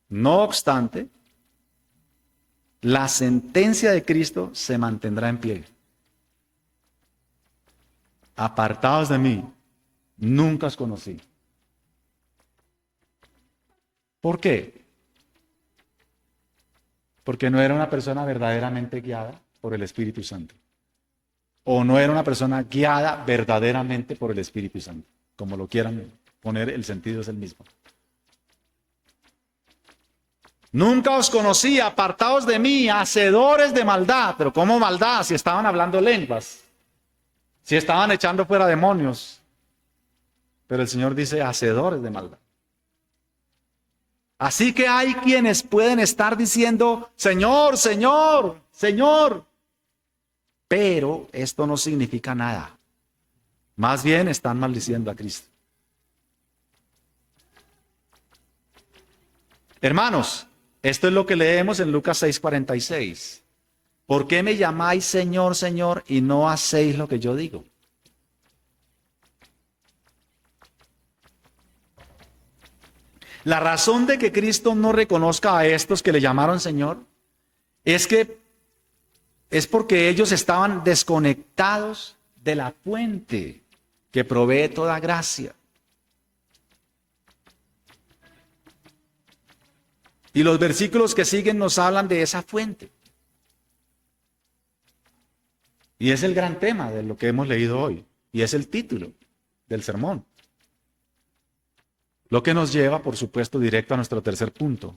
No obstante, la sentencia de Cristo se mantendrá en pie. Apartados de mí, nunca os conocí. ¿Por qué? Porque no era una persona verdaderamente guiada por el Espíritu Santo. O no era una persona guiada verdaderamente por el Espíritu Santo. Como lo quieran poner, el sentido es el mismo. Nunca os conocí, apartados de mí, hacedores de maldad. Pero ¿cómo maldad? Si estaban hablando lenguas. Si estaban echando fuera demonios. Pero el Señor dice hacedores de maldad. Así que hay quienes pueden estar diciendo, Señor, Señor, Señor. Pero esto no significa nada. Más bien están maldiciendo a Cristo. Hermanos, esto es lo que leemos en Lucas 6:46. ¿Por qué me llamáis Señor, Señor, y no hacéis lo que yo digo? La razón de que Cristo no reconozca a estos que le llamaron Señor es porque ellos estaban desconectados de la fuente que provee toda gracia. Y los versículos que siguen nos hablan de esa fuente. Y es el gran tema de lo que hemos leído hoy. Y es el título del sermón. Lo que nos lleva, por supuesto, directo a nuestro tercer punto.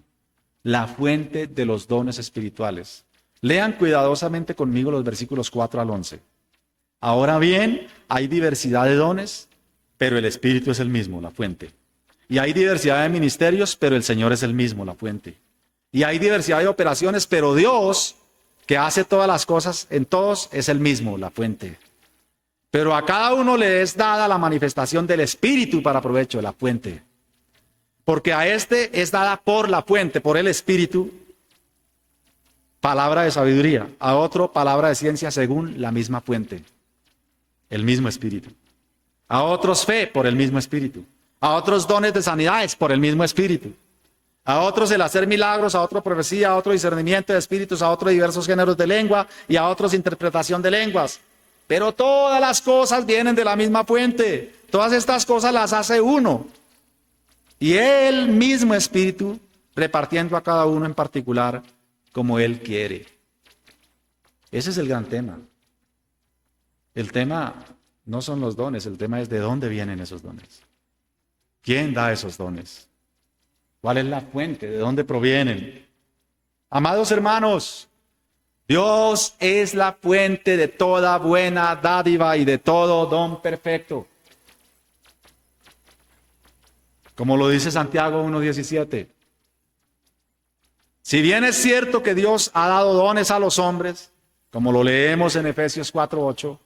La fuente de los dones espirituales. Lean cuidadosamente conmigo los versículos 4 al 11. Ahora bien, hay diversidad de dones, pero el Espíritu es el mismo, la fuente. Y hay diversidad de ministerios, pero el Señor es el mismo, la fuente. Y hay diversidad de operaciones, pero Dios, que hace todas las cosas en todos, es el mismo, la fuente. Pero a cada uno le es dada la manifestación del Espíritu para provecho de la fuente. Porque a este es dada por la fuente, por el Espíritu, palabra de sabiduría. A otro, palabra de ciencia según la misma fuente, el mismo Espíritu. A otros, fe por el mismo Espíritu. A otros, dones de sanidades por el mismo Espíritu. A otros, el hacer milagros. A otro, profecía. A otro, discernimiento de espíritus. A otro, diversos géneros de lengua. Y a otros, interpretación de lenguas. Pero todas las cosas vienen de la misma fuente. Todas estas cosas las hace uno. Y el mismo Espíritu repartiendo a cada uno en particular como Él quiere. Ese es el gran tema. El tema no son los dones, el tema es de dónde vienen esos dones. ¿Quién da esos dones? ¿Cuál es la fuente? ¿De dónde provienen? Amados hermanos, Dios es la fuente de toda buena dádiva y de todo don perfecto. Como lo dice Santiago 1:17. Si bien es cierto que Dios ha dado dones a los hombres, como lo leemos en Efesios 4:8,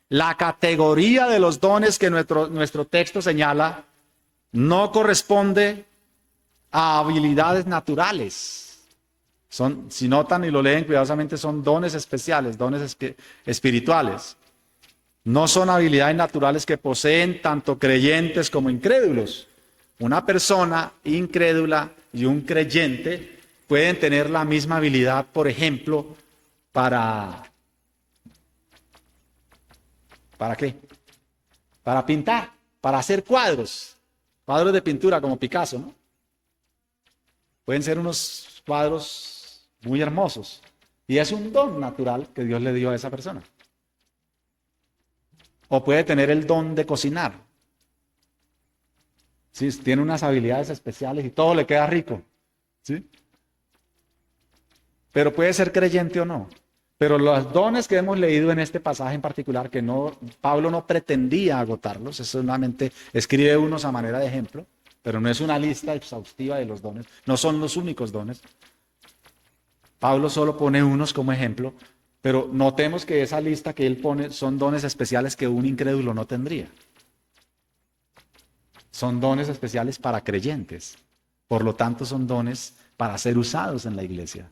la categoría de los dones que nuestro texto señala no corresponde a habilidades naturales. Si notan y lo leen cuidadosamente, son dones especiales, dones espirituales. No son habilidades naturales que poseen tanto creyentes como incrédulos. Una persona incrédula y un creyente pueden tener la misma habilidad, por ejemplo, ¿para qué? Para pintar, para hacer cuadros de pintura como Picasso, ¿no? Pueden ser unos cuadros muy hermosos y es un don natural que Dios le dio a esa persona. O puede tener el don de cocinar. Sí, tiene unas habilidades especiales y todo le queda rico, ¿sí? Pero puede ser creyente o no. Pero los dones que hemos leído en este pasaje en particular, que Pablo no pretendía agotarlos, es solamente escribe unos a manera de ejemplo, pero no es una lista exhaustiva de los dones, no son los únicos dones. Pablo solo pone unos como ejemplo, pero notemos que esa lista que él pone son dones especiales que un incrédulo no tendría. Son dones especiales para creyentes. Por lo tanto, son dones para ser usados en la iglesia.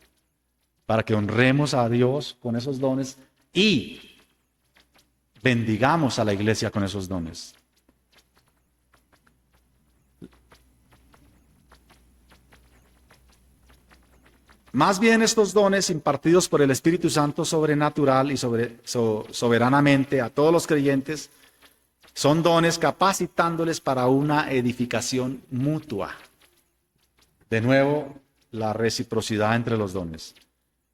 Para que honremos a Dios con esos dones y bendigamos a la iglesia con esos dones. Más bien estos dones impartidos por el Espíritu Santo sobrenatural y soberanamente a todos los creyentes son dones capacitándoles para una edificación mutua. De nuevo, la reciprocidad entre los dones.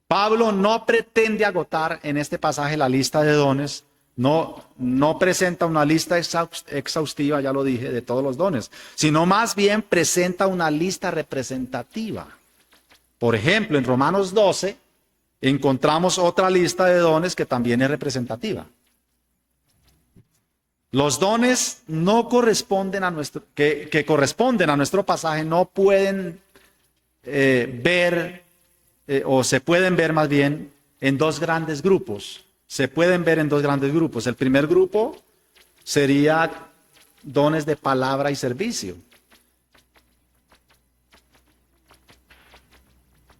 Pablo no pretende agotar en este pasaje la lista de dones, no presenta una lista exhaustiva, ya lo dije, de todos los dones, sino más bien presenta una lista representativa. Por ejemplo, en Romanos 12 encontramos otra lista de dones que también es representativa. Los dones no corresponden que corresponden a nuestro pasaje no pueden ver, o se pueden ver más bien en dos grandes grupos. Se pueden ver en dos grandes grupos. El primer grupo sería dones de palabra y servicio.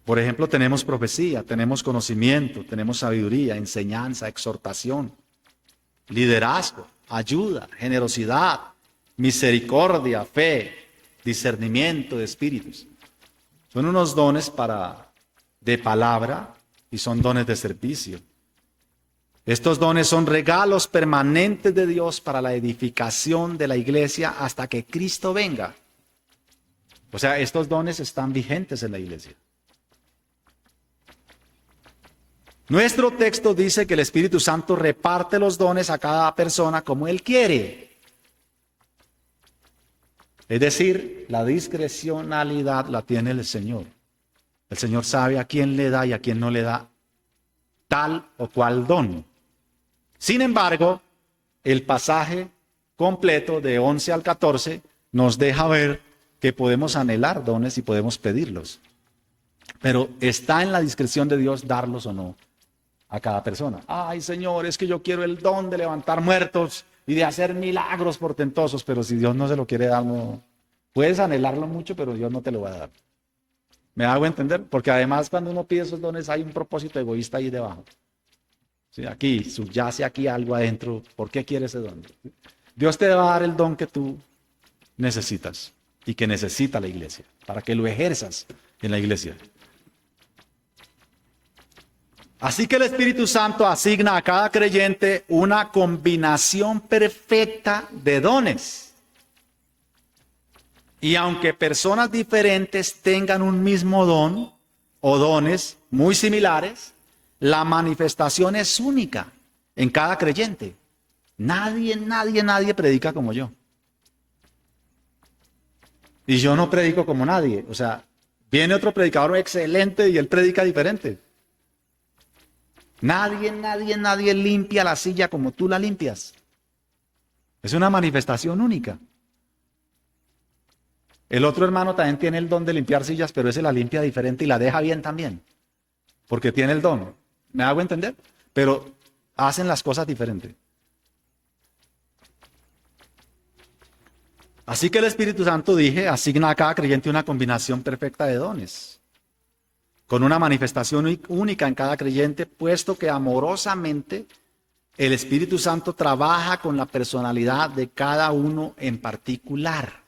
Por ejemplo, tenemos profecía, tenemos conocimiento, tenemos sabiduría, enseñanza, exhortación, liderazgo, ayuda, generosidad, misericordia, fe, discernimiento de espíritus. Son unos dones de palabra y son dones de servicio. Estos dones son regalos permanentes de Dios para la edificación de la iglesia hasta que Cristo venga. O sea, estos dones están vigentes en la iglesia. Nuestro texto dice que el Espíritu Santo reparte los dones a cada persona como Él quiere. Es decir, la discrecionalidad la tiene el Señor. El Señor sabe a quién le da y a quién no le da tal o cual don. Sin embargo, el pasaje completo de 11 al 14 nos deja ver que podemos anhelar dones y podemos pedirlos. Pero está en la discreción de Dios darlos o no a cada persona. Ay, Señor, es que yo quiero el don de levantar muertos y de hacer milagros portentosos, pero si Dios no se lo quiere dar, no. Puedes anhelarlo mucho, pero Dios no te lo va a dar. ¿Me hago entender? Porque además cuando uno pide esos dones hay un propósito egoísta ahí debajo. ¿Sí? Aquí, subyace aquí algo adentro. ¿Por qué quieres ese don? Dios te va a dar el don que tú necesitas y que necesita la iglesia, para que lo ejerzas en la iglesia. Así que el Espíritu Santo asigna a cada creyente una combinación perfecta de dones. Y aunque personas diferentes tengan un mismo don o dones muy similares, la manifestación es única en cada creyente. Nadie predica como yo. Y yo no predico como nadie. O sea, viene otro predicador excelente y él predica diferente. Nadie limpia la silla como tú la limpias. Es una manifestación única. El otro hermano también tiene el don de limpiar sillas, pero ese la limpia diferente y la deja bien también. Porque tiene el don. ¿Me hago entender? Pero hacen las cosas diferentes. Así que el Espíritu Santo, dije, asigna a cada creyente una combinación perfecta de dones, con una manifestación única en cada creyente, puesto que amorosamente el Espíritu Santo trabaja con la personalidad de cada uno en particular.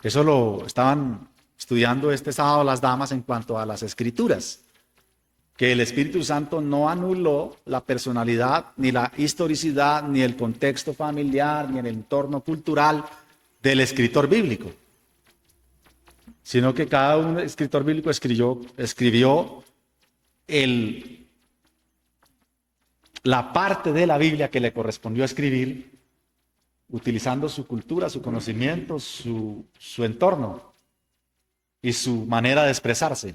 Eso lo estaban estudiando este sábado las damas en cuanto a las Escrituras, que el Espíritu Santo no anuló la personalidad, ni la historicidad, ni el contexto familiar, ni el entorno cultural del escritor bíblico, sino que cada un escritor bíblico escribió la parte de la Biblia que le correspondió escribir, utilizando su cultura, su conocimiento, su entorno y su manera de expresarse,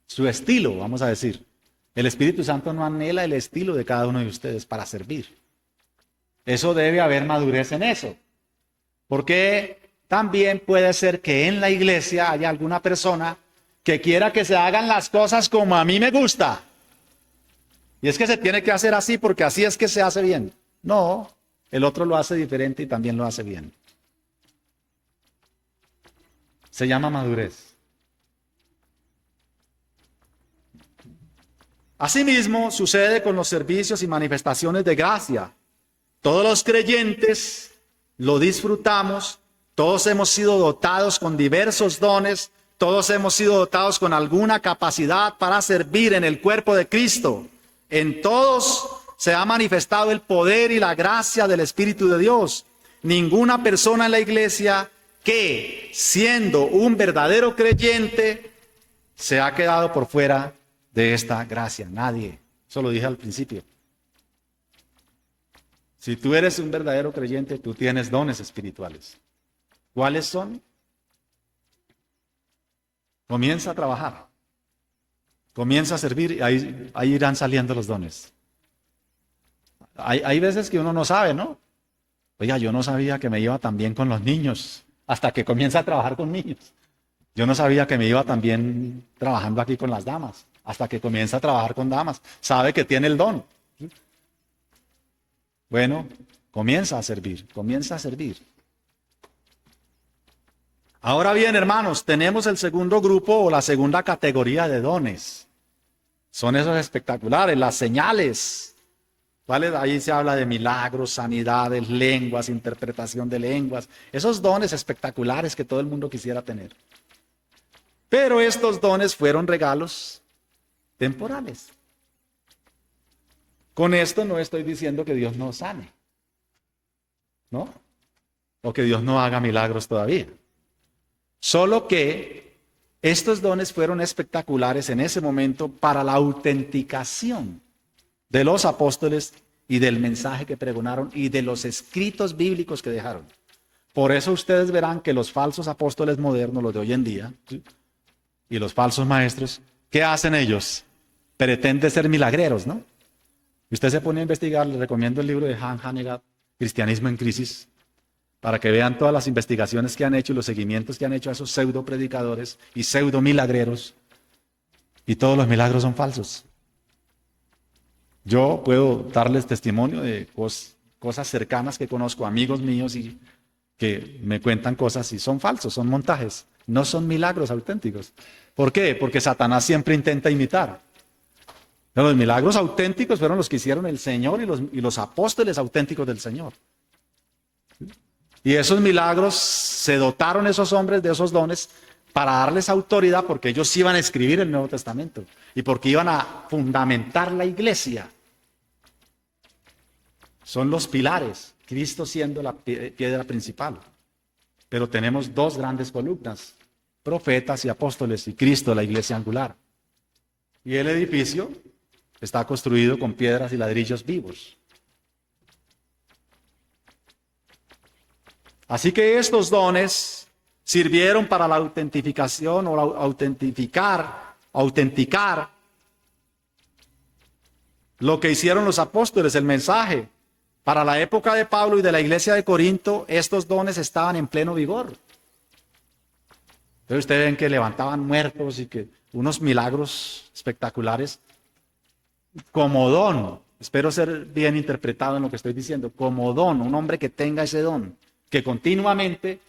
su estilo, vamos a decir. El Espíritu Santo no anhela el estilo de cada uno de ustedes para servir. Eso debe haber madurez en eso, porque también puede ser que en la iglesia haya alguna persona que quiera que se hagan las cosas como a mí me gusta. Y es que se tiene que hacer así porque así es que se hace bien. No, el otro lo hace diferente y también lo hace bien. Se llama madurez. Asimismo, sucede con los servicios y manifestaciones de gracia. Todos los creyentes lo disfrutamos, todos hemos sido dotados con diversos dones, todos hemos sido dotados con alguna capacidad para servir en el cuerpo de Cristo. En todos se ha manifestado el poder y la gracia del Espíritu de Dios. Ninguna persona en la iglesia que, siendo un verdadero creyente, se ha quedado por fuera de esta gracia. Nadie. Eso lo dije al principio. Si tú eres un verdadero creyente, tú tienes dones espirituales. ¿Cuáles son? Comienza a trabajar. Comienza a servir y ahí irán saliendo los dones. Hay veces que uno no sabe, ¿no? Oiga, yo no sabía que me iba tan bien con los niños hasta que comienza a trabajar con niños. Yo no sabía que me iba tan bien trabajando aquí con las damas hasta que comienza a trabajar con damas. Sabe que tiene el don. Bueno, comienza a servir, comienza a servir. Ahora bien, hermanos, tenemos el segundo grupo o la segunda categoría de dones. Son esos espectaculares, las señales. ¿Vale? Ahí se habla de milagros, sanidades, lenguas, interpretación de lenguas. Esos dones espectaculares que todo el mundo quisiera tener. Pero estos dones fueron regalos temporales. Con esto no estoy diciendo que Dios no sane, ¿no? O que Dios no haga milagros todavía. Solo que estos dones fueron espectaculares en ese momento para la autenticación de los apóstoles y del mensaje que pregonaron y de los escritos bíblicos que dejaron. Por eso ustedes verán que los falsos apóstoles modernos, los de hoy en día, ¿sí?, y los falsos maestros, ¿qué hacen ellos? Pretenden ser milagreros, ¿no? Y usted se pone a investigar, les recomiendo el libro de Han Hanegat, Cristianismo en Crisis, para que vean todas las investigaciones que han hecho y los seguimientos que han hecho a esos pseudo predicadores y pseudo milagreros. Y todos los milagros son falsos. Yo puedo darles testimonio de cosas cercanas que conozco, amigos míos y que me cuentan cosas y son falsos, son montajes, no son milagros auténticos. ¿Por qué? Porque Satanás siempre intenta imitar. Pero los milagros auténticos fueron los que hicieron el Señor y los apóstoles auténticos del Señor. Y esos milagros se dotaron esos hombres de esos dones para darles autoridad porque ellos iban a escribir el Nuevo Testamento y porque iban a fundamentar la iglesia. Son los pilares, Cristo siendo la piedra principal. Pero tenemos dos grandes columnas, profetas y apóstoles, y Cristo, la iglesia angular. Y el edificio está construido con piedras y ladrillos vivos. Así que estos dones sirvieron para la autentificación o autenticar lo que hicieron los apóstoles, el mensaje. Para la época de Pablo y de la iglesia de Corinto, estos dones estaban en pleno vigor. Entonces ustedes ven que levantaban muertos y que unos milagros espectaculares como don. Espero ser bien interpretado en lo que estoy diciendo. Como don, un hombre que tenga ese don, que continuamente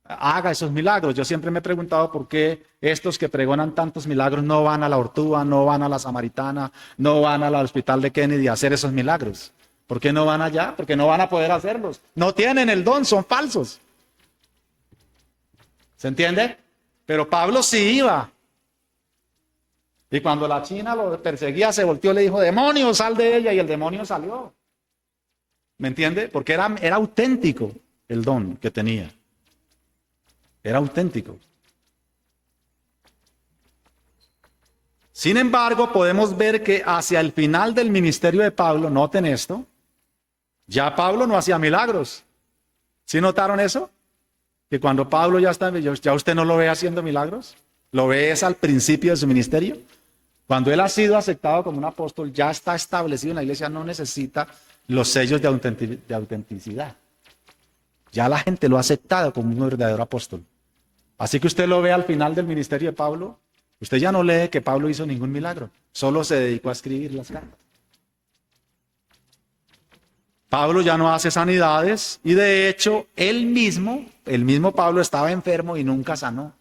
haga esos milagros. Yo siempre me he preguntado por qué estos que pregonan tantos milagros no van a la Ortúa, no van a la Samaritana, no van al hospital de Kennedy a hacer esos milagros. ¿Por qué no van allá? Porque no van a poder hacerlos. No tienen el don, son falsos. ¿Se entiende? Pero Pablo sí iba. Y cuando la china lo perseguía, se volteó y le dijo, demonio, sal de ella, y el demonio salió. ¿Me entiende? Porque era auténtico el don que tenía. Era auténtico. Sin embargo, podemos ver que hacia el final del ministerio de Pablo, noten esto, ya Pablo no hacía milagros. ¿Sí notaron eso? Que cuando Pablo ya usted no lo ve haciendo milagros. Lo ve es al principio de su ministerio. Cuando él ha sido aceptado como un apóstol, ya está establecido en la iglesia, no necesita los sellos de autenticidad. Ya la gente lo ha aceptado como un verdadero apóstol. Así que usted lo ve al final del ministerio de Pablo, usted ya no lee que Pablo hizo ningún milagro, solo se dedicó a escribir las cartas. Pablo ya no hace sanidades y de hecho el mismo Pablo estaba enfermo y nunca sanó.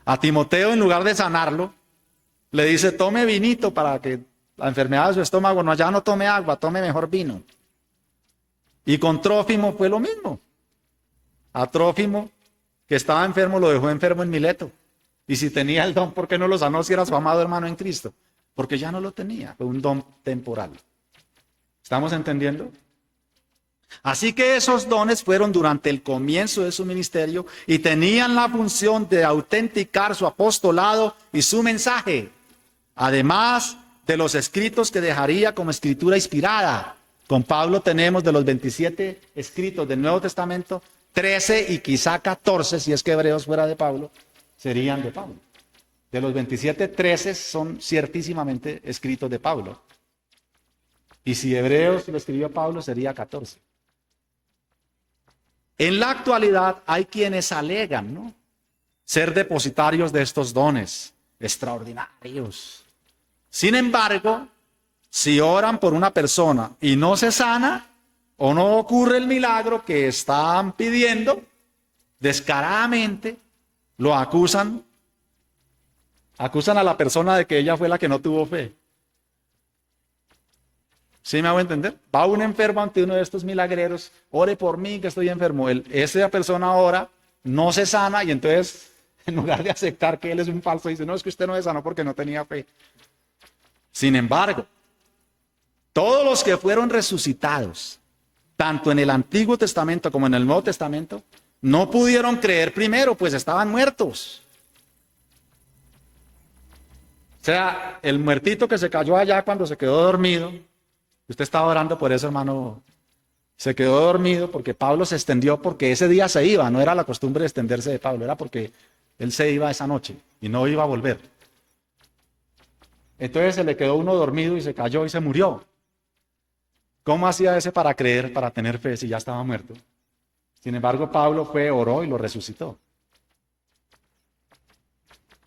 A Timoteo, en lugar de sanarlo, le dice, tome vinito para que la enfermedad de su estómago, no, ya no tome agua, tome mejor vino. Y con Trófimo fue lo mismo. A Trófimo, que estaba enfermo, lo dejó enfermo en Mileto. Y si tenía el don, ¿por qué no lo sanó si era su amado hermano en Cristo? Porque ya no lo tenía, fue un don temporal. ¿Estamos entendiendo? Así que esos dones fueron durante el comienzo de su ministerio y tenían la función de autenticar su apostolado y su mensaje, además de los escritos que dejaría como escritura inspirada. Con Pablo tenemos de los 27 escritos del Nuevo Testamento, 13 y quizá 14, si es que Hebreos fuera de Pablo, serían de Pablo. De los 27, 13 son ciertísimamente escritos de Pablo. Y si Hebreos lo escribió Pablo, sería 14. En la actualidad hay quienes alegan, ¿no?, ser depositarios de estos dones extraordinarios. Sin embargo, si oran por una persona y no se sana o no ocurre el milagro que están pidiendo, descaradamente lo acusan a la persona de que ella fue la que no tuvo fe. ¿Sí me hago entender? Va un enfermo ante uno de estos milagreros, ore por mí que estoy enfermo. Esa persona ora, no se sana y entonces, en lugar de aceptar que él es un falso, dice, no, es que usted no se sanó porque no tenía fe. Sin embargo, todos los que fueron resucitados, tanto en el Antiguo Testamento como en el Nuevo Testamento, no pudieron creer primero, pues estaban muertos. O sea, el muertito que se cayó allá cuando se quedó dormido, usted estaba orando por eso, hermano, se quedó dormido porque Pablo se extendió porque ese día se iba, no era la costumbre de extenderse de Pablo, era porque él se iba esa noche y no iba a volver. Entonces se le quedó uno dormido y se cayó y se murió. ¿Cómo hacía ese para creer, para tener fe si ya estaba muerto? Sin embargo, Pablo fue, oró y lo resucitó.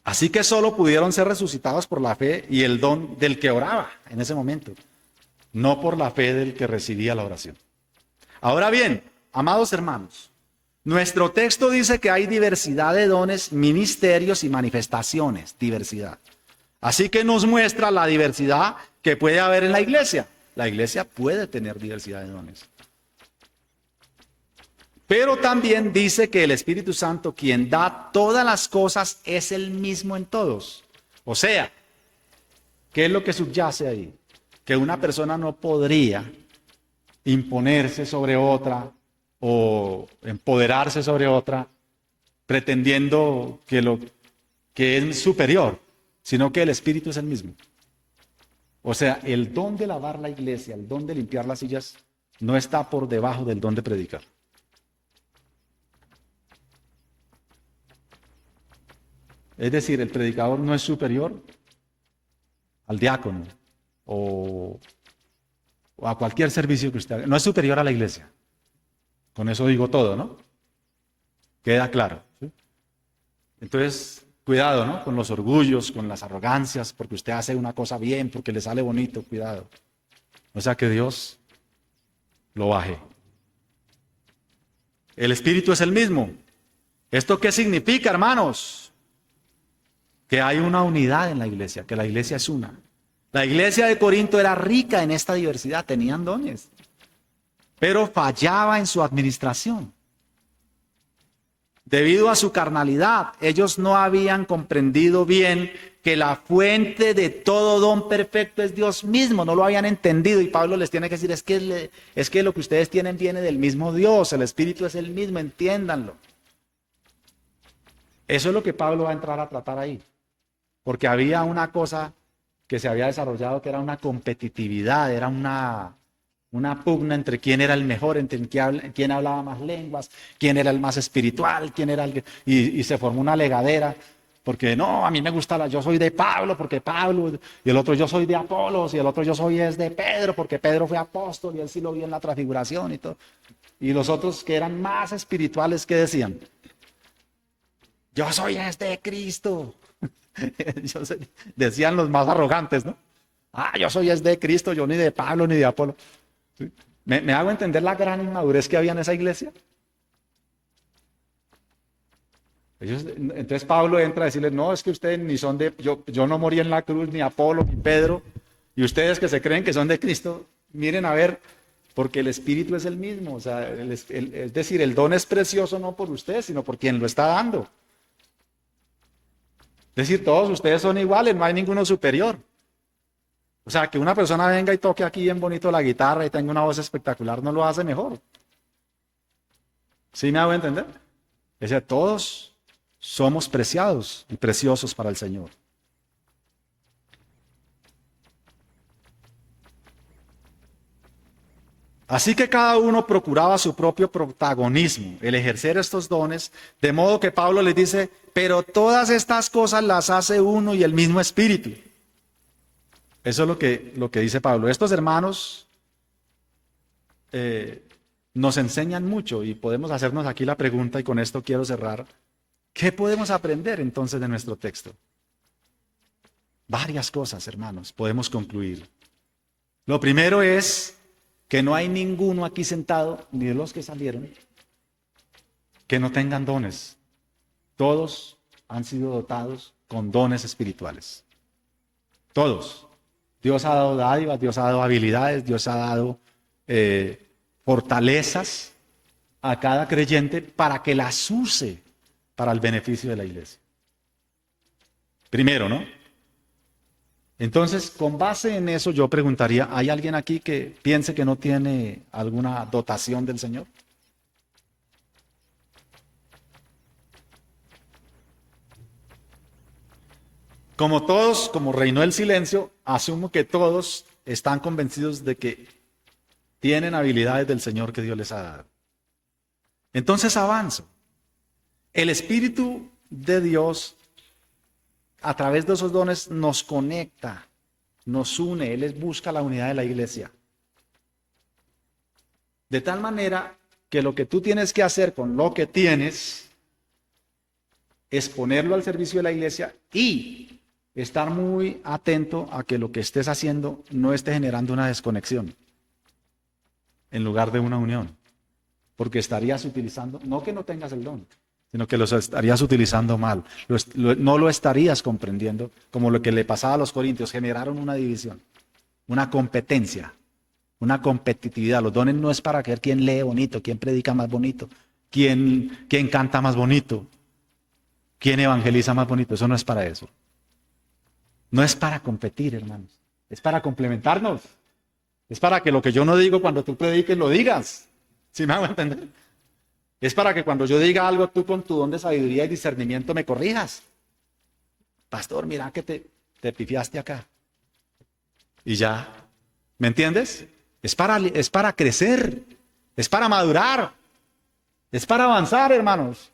Así que solo pudieron ser resucitados por la fe y el don del que oraba en ese momento, no por la fe del que recibía la oración. Ahora bien, amados hermanos, nuestro texto dice que hay diversidad de dones, ministerios y manifestaciones, diversidad. Así que nos muestra la diversidad que puede haber en la iglesia. La iglesia puede tener diversidad de dones. Pero también dice que el Espíritu Santo, quien da todas las cosas, es el mismo en todos. O sea, ¿qué es lo que subyace ahí? Que una persona no podría imponerse sobre otra o empoderarse sobre otra pretendiendo que es superior, sino que el Espíritu es el mismo. O sea, el don de lavar la iglesia, el don de limpiar las sillas, no está por debajo del don de predicar. Es decir, el predicador no es superior al diácono o a cualquier servicio que usted haga. No es superior a la iglesia. Con eso digo todo, ¿no? Queda claro, ¿sí? Entonces, cuidado, ¿no? Con los orgullos, con las arrogancias, porque usted hace una cosa bien, porque le sale bonito, cuidado. O sea, que Dios lo baje. El Espíritu es el mismo. ¿Esto qué significa, hermanos? Que hay una unidad en la iglesia, que la iglesia es una. La iglesia de Corinto era rica en esta diversidad, tenían dones, pero fallaba en su administración. Debido a su carnalidad, ellos no habían comprendido bien que la fuente de todo don perfecto es Dios mismo, no lo habían entendido y Pablo les tiene que decir, es que lo que ustedes tienen viene del mismo Dios, el Espíritu es el mismo, entiéndanlo. Eso es lo que Pablo va a entrar a tratar ahí, porque había una cosa que se había desarrollado que era una competitividad, era una pugna entre quién era el mejor, entre quién hablaba más lenguas, quién era el más espiritual, quién era el y se formó una legadera, porque no, a mí me gusta yo soy de Pablo, porque Pablo, y el otro yo soy de Apolos, y el otro yo soy es de Pedro, porque Pedro fue apóstol, y él sí lo vio en la transfiguración y todo. Y los otros que eran más espirituales, ¿qué decían? Yo soy es de Cristo. Decían los más arrogantes, ¿no? Yo soy es de Cristo, yo ni de Pablo ni de Apolo. ¿Sí? ¿Me hago entender la gran inmadurez que había en esa iglesia? Entonces Pablo entra a decirles, no, es que ustedes ni son de, yo no morí en la cruz, ni Apolo, ni Pedro, y ustedes que se creen que son de Cristo, miren a ver, porque el Espíritu es el mismo, o sea, es decir, el don es precioso no por ustedes, sino por quien lo está dando. Es decir, todos ustedes son iguales, no hay ninguno superior. O sea, que una persona venga y toque aquí bien bonito la guitarra y tenga una voz espectacular, no lo hace mejor. ¿Sí me hago entender? Es decir, todos somos preciados y preciosos para el Señor. Así que cada uno procuraba su propio protagonismo, el ejercer estos dones, de modo que Pablo les dice, pero todas estas cosas las hace uno y el mismo Espíritu. Eso es lo que dice Pablo. Estos hermanos nos enseñan mucho y podemos hacernos aquí la pregunta, y con esto quiero cerrar. ¿Qué podemos aprender entonces de nuestro texto? Varias cosas, hermanos, podemos concluir. Lo primero es que no hay ninguno aquí sentado, ni de los que salieron, que no tengan dones. Todos han sido dotados con dones espirituales. Todos. Dios ha dado dádivas, Dios ha dado habilidades, Dios ha dado fortalezas a cada creyente para que las use para el beneficio de la iglesia. Primero, ¿no? Entonces, con base en eso, yo preguntaría, ¿hay alguien aquí que piense que no tiene alguna dotación del Señor? Como todos, como reinó el silencio, asumo que todos están convencidos de que tienen habilidades del Señor que Dios les ha dado. Entonces avanzo. El Espíritu de Dios, a través de esos dones, nos conecta, nos une. Él busca la unidad de la iglesia. De tal manera que lo que tú tienes que hacer con lo que tienes es ponerlo al servicio de la iglesia y estar muy atento a que lo que estés haciendo no esté generando una desconexión en lugar de una unión. Porque estarías utilizando, no que no tengas el don, sino que los estarías utilizando mal. No lo estarías comprendiendo, como lo que le pasaba a los corintios. Generaron una división, una competencia, una competitividad. Los dones no es para ver quién lee bonito, quién predica más bonito, quién canta más bonito, quién evangeliza más bonito. Eso no es para eso. No es para competir, hermanos. Es para complementarnos. Es para que lo que yo no digo cuando tú prediques lo digas. ¿Sí me hago entender? Es para que cuando yo diga algo, tú con tu don de sabiduría y discernimiento me corrijas. Pastor, mira que te pifiaste acá. Y ya. ¿Me entiendes? Es para crecer. Es para madurar. Es para avanzar, hermanos.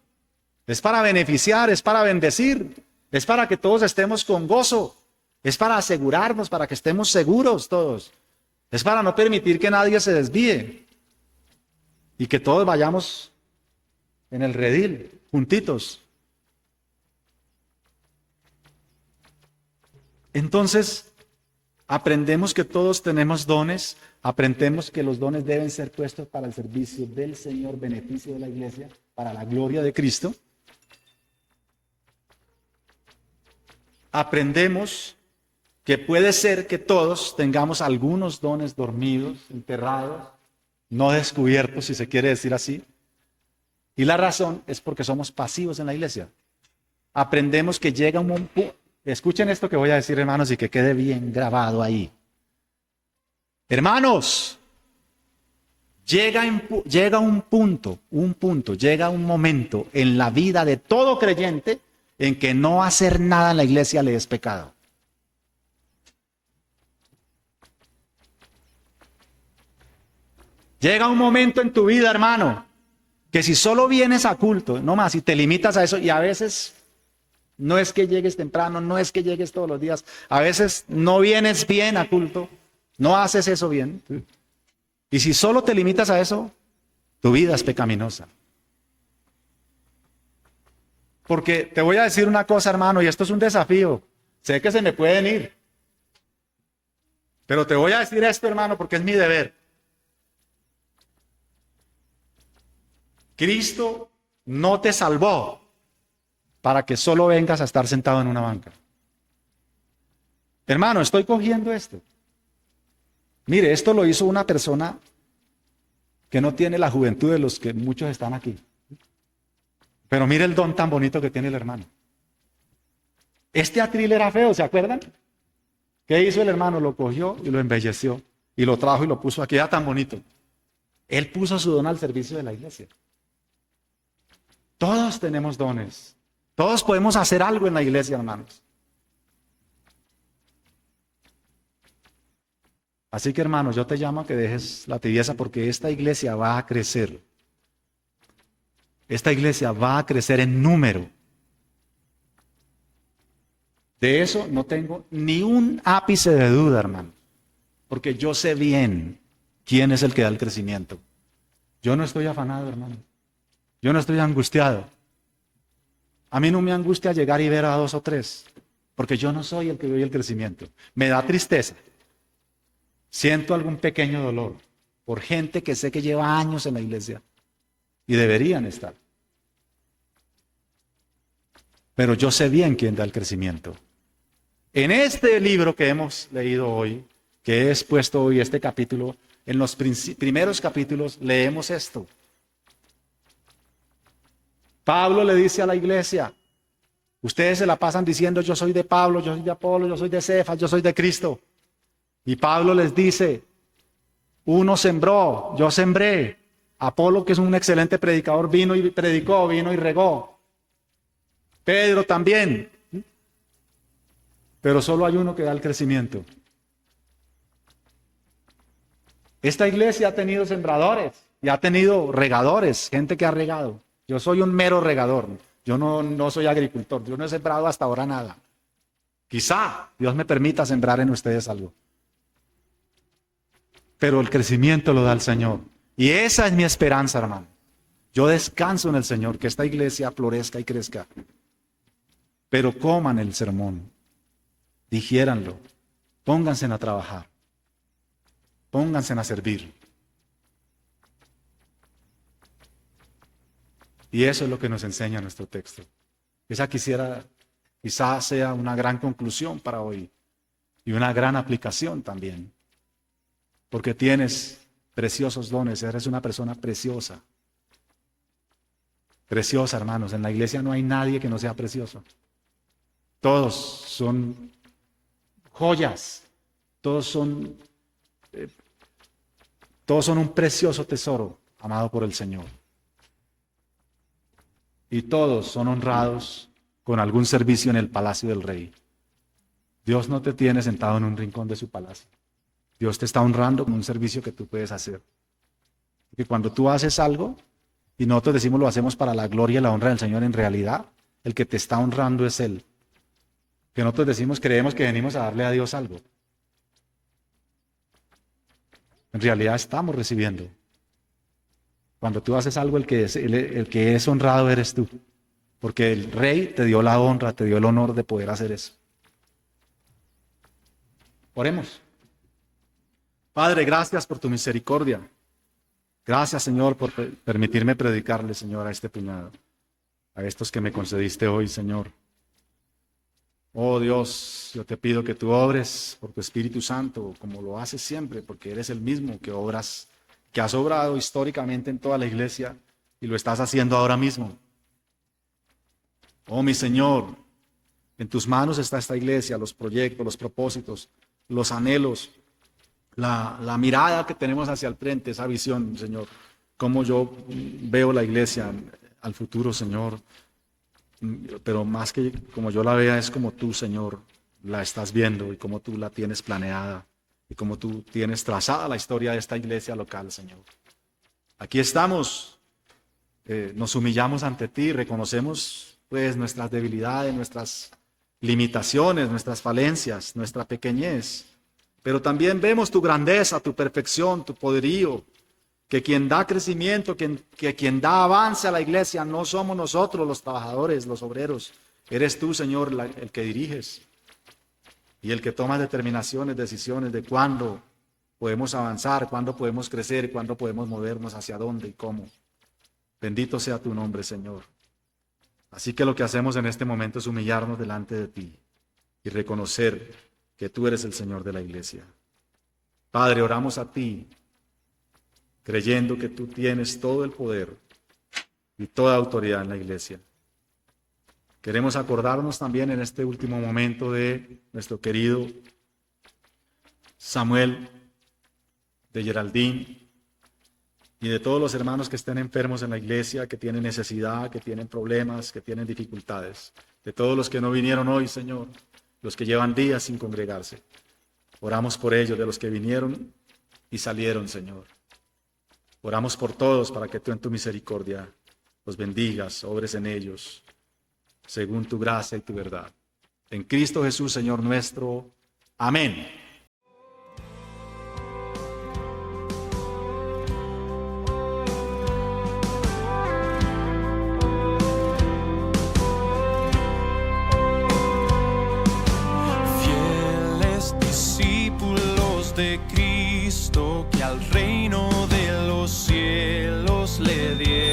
Es para beneficiar, es para bendecir. Es para que todos estemos con gozo. Es para asegurarnos, para que estemos seguros todos. Es para no permitir que nadie se desvíe. Y que todos vayamos en el redil, juntitos. Entonces, aprendemos que todos tenemos dones, aprendemos que los dones deben ser puestos para el servicio del Señor, beneficio de la iglesia, para la gloria de Cristo. Aprendemos que puede ser que todos tengamos algunos dones dormidos, enterrados, no descubiertos, si se quiere decir así. Y la razón es porque somos pasivos en la iglesia. Aprendemos que llega un momento, escuchen esto que voy a decir, hermanos, y que quede bien grabado ahí. Hermanos, llega un momento en la vida de todo creyente en que no hacer nada en la iglesia le es pecado. Llega un momento en tu vida, hermano, que si solo vienes a culto, no más, y te limitas a eso, y a veces no es que llegues temprano, no es que llegues todos los días, a veces no vienes bien a culto, no haces eso bien. Y si solo te limitas a eso, tu vida es pecaminosa. Porque te voy a decir una cosa, hermano, y esto es un desafío. Sé que se me pueden ir. Pero te voy a decir esto, hermano, porque es mi deber. Cristo no te salvó para que solo vengas a estar sentado en una banca. Hermano, estoy cogiendo esto. Mire, esto lo hizo una persona que no tiene la juventud de los que muchos están aquí. Pero mire el don tan bonito que tiene el hermano. Este atril era feo, ¿se acuerdan? ¿Qué hizo el hermano? Lo cogió y lo embelleció. Y lo trajo y lo puso aquí, era tan bonito. Él puso su don al servicio de la iglesia. Todos tenemos dones. Todos podemos hacer algo en la iglesia, hermanos. Así que, hermanos, yo te llamo a que dejes la tibieza porque esta iglesia va a crecer. Esta iglesia va a crecer en número. De eso no tengo ni un ápice de duda, hermano. Porque yo sé bien quién es el que da el crecimiento. Yo no estoy afanado, hermano. Yo no estoy angustiado. A mí no me angustia llegar y ver a 2 o 3. Porque yo no soy el que doy el crecimiento. Me da tristeza. Siento algún pequeño dolor por gente que sé que lleva años en la iglesia y deberían estar. Pero yo sé bien quién da el crecimiento. En este libro que hemos leído hoy, que he expuesto hoy, este capítulo, en los primeros capítulos leemos esto. Pablo le dice a la iglesia, ustedes se la pasan diciendo yo soy de Pablo, yo soy de Apolo, yo soy de Cefas, yo soy de Cristo. Y Pablo les dice, uno sembró, yo sembré. Apolo, que es un excelente predicador, vino y predicó, vino y regó. Pedro también. Pero solo hay uno que da el crecimiento. Esta iglesia ha tenido sembradores y ha tenido regadores, gente que ha regado. Yo soy un mero regador, yo no soy agricultor, yo no he sembrado hasta ahora nada. Quizá Dios me permita sembrar en ustedes algo. Pero el crecimiento lo da el Señor. Y esa es mi esperanza, hermano. Yo descanso en el Señor, que esta iglesia florezca y crezca. Pero coman el sermón, digiéranlo, pónganse a trabajar, pónganse a servir. Y eso es lo que nos enseña nuestro texto. Esa quizás sea una gran conclusión para hoy y una gran aplicación también. Porque tienes preciosos dones, eres una persona preciosa. Preciosa, hermanos. En la iglesia no hay nadie que no sea precioso. Todos son joyas, todos son un precioso tesoro amado por el Señor. Y todos son honrados con algún servicio en el palacio del rey. Dios no te tiene sentado en un rincón de su palacio. Dios te está honrando con un servicio que tú puedes hacer. Que cuando tú haces algo, y nosotros decimos lo hacemos para la gloria y la honra del Señor, en realidad, el que te está honrando es Él. Que nosotros decimos, creemos que venimos a darle a Dios algo. En realidad estamos recibiendo. Cuando tú haces algo, el que es honrado eres tú. Porque el Rey te dio la honra, te dio el honor de poder hacer eso. Oremos. Padre, gracias por tu misericordia. Gracias, Señor, por permitirme predicarle, Señor, a este puñado, a estos que me concediste hoy, Señor. Oh Dios, yo te pido que tú obres por tu Espíritu Santo, como lo haces siempre, porque eres el mismo que obras, que has obrado históricamente en toda la iglesia y lo estás haciendo ahora mismo. Oh mi Señor, en tus manos está esta iglesia, los proyectos, los propósitos, los anhelos, la mirada que tenemos hacia el frente, esa visión, Señor. Cómo yo veo la iglesia al futuro, Señor. Pero más que como yo la vea, es como tú, Señor, la estás viendo y como tú la tienes planeada y como tú tienes trazada la historia de esta iglesia local, Señor. Aquí estamos, nos humillamos ante ti, reconocemos pues nuestras debilidades, nuestras limitaciones, nuestras falencias, nuestra pequeñez. Pero también vemos tu grandeza, tu perfección, tu poderío, que quien da crecimiento, que quien da avance a la iglesia no somos nosotros los trabajadores, los obreros. Eres tú, Señor, el que diriges. y el que toma determinaciones, decisiones de cuándo podemos avanzar, cuándo podemos crecer, cuándo podemos movernos, hacia dónde y cómo. Bendito sea tu nombre, Señor. Así que lo que hacemos en este momento es humillarnos delante de ti y reconocer que tú eres el Señor de la iglesia. Padre, oramos a ti, creyendo que tú tienes todo el poder y toda autoridad en la iglesia. Queremos acordarnos también en este último momento de nuestro querido Samuel, de Geraldine y de todos los hermanos que estén enfermos en la iglesia, que tienen necesidad, que tienen problemas, que tienen dificultades. De todos los que no vinieron hoy, Señor, los que llevan días sin congregarse. Oramos por ellos, de los que vinieron y salieron, Señor. Oramos por todos para que tú en tu misericordia los bendigas, obres en ellos, según tu gracia y tu verdad. En Cristo Jesús, Señor nuestro. Amén. Fieles discípulos de Cristo que al reino de los cielos le dieron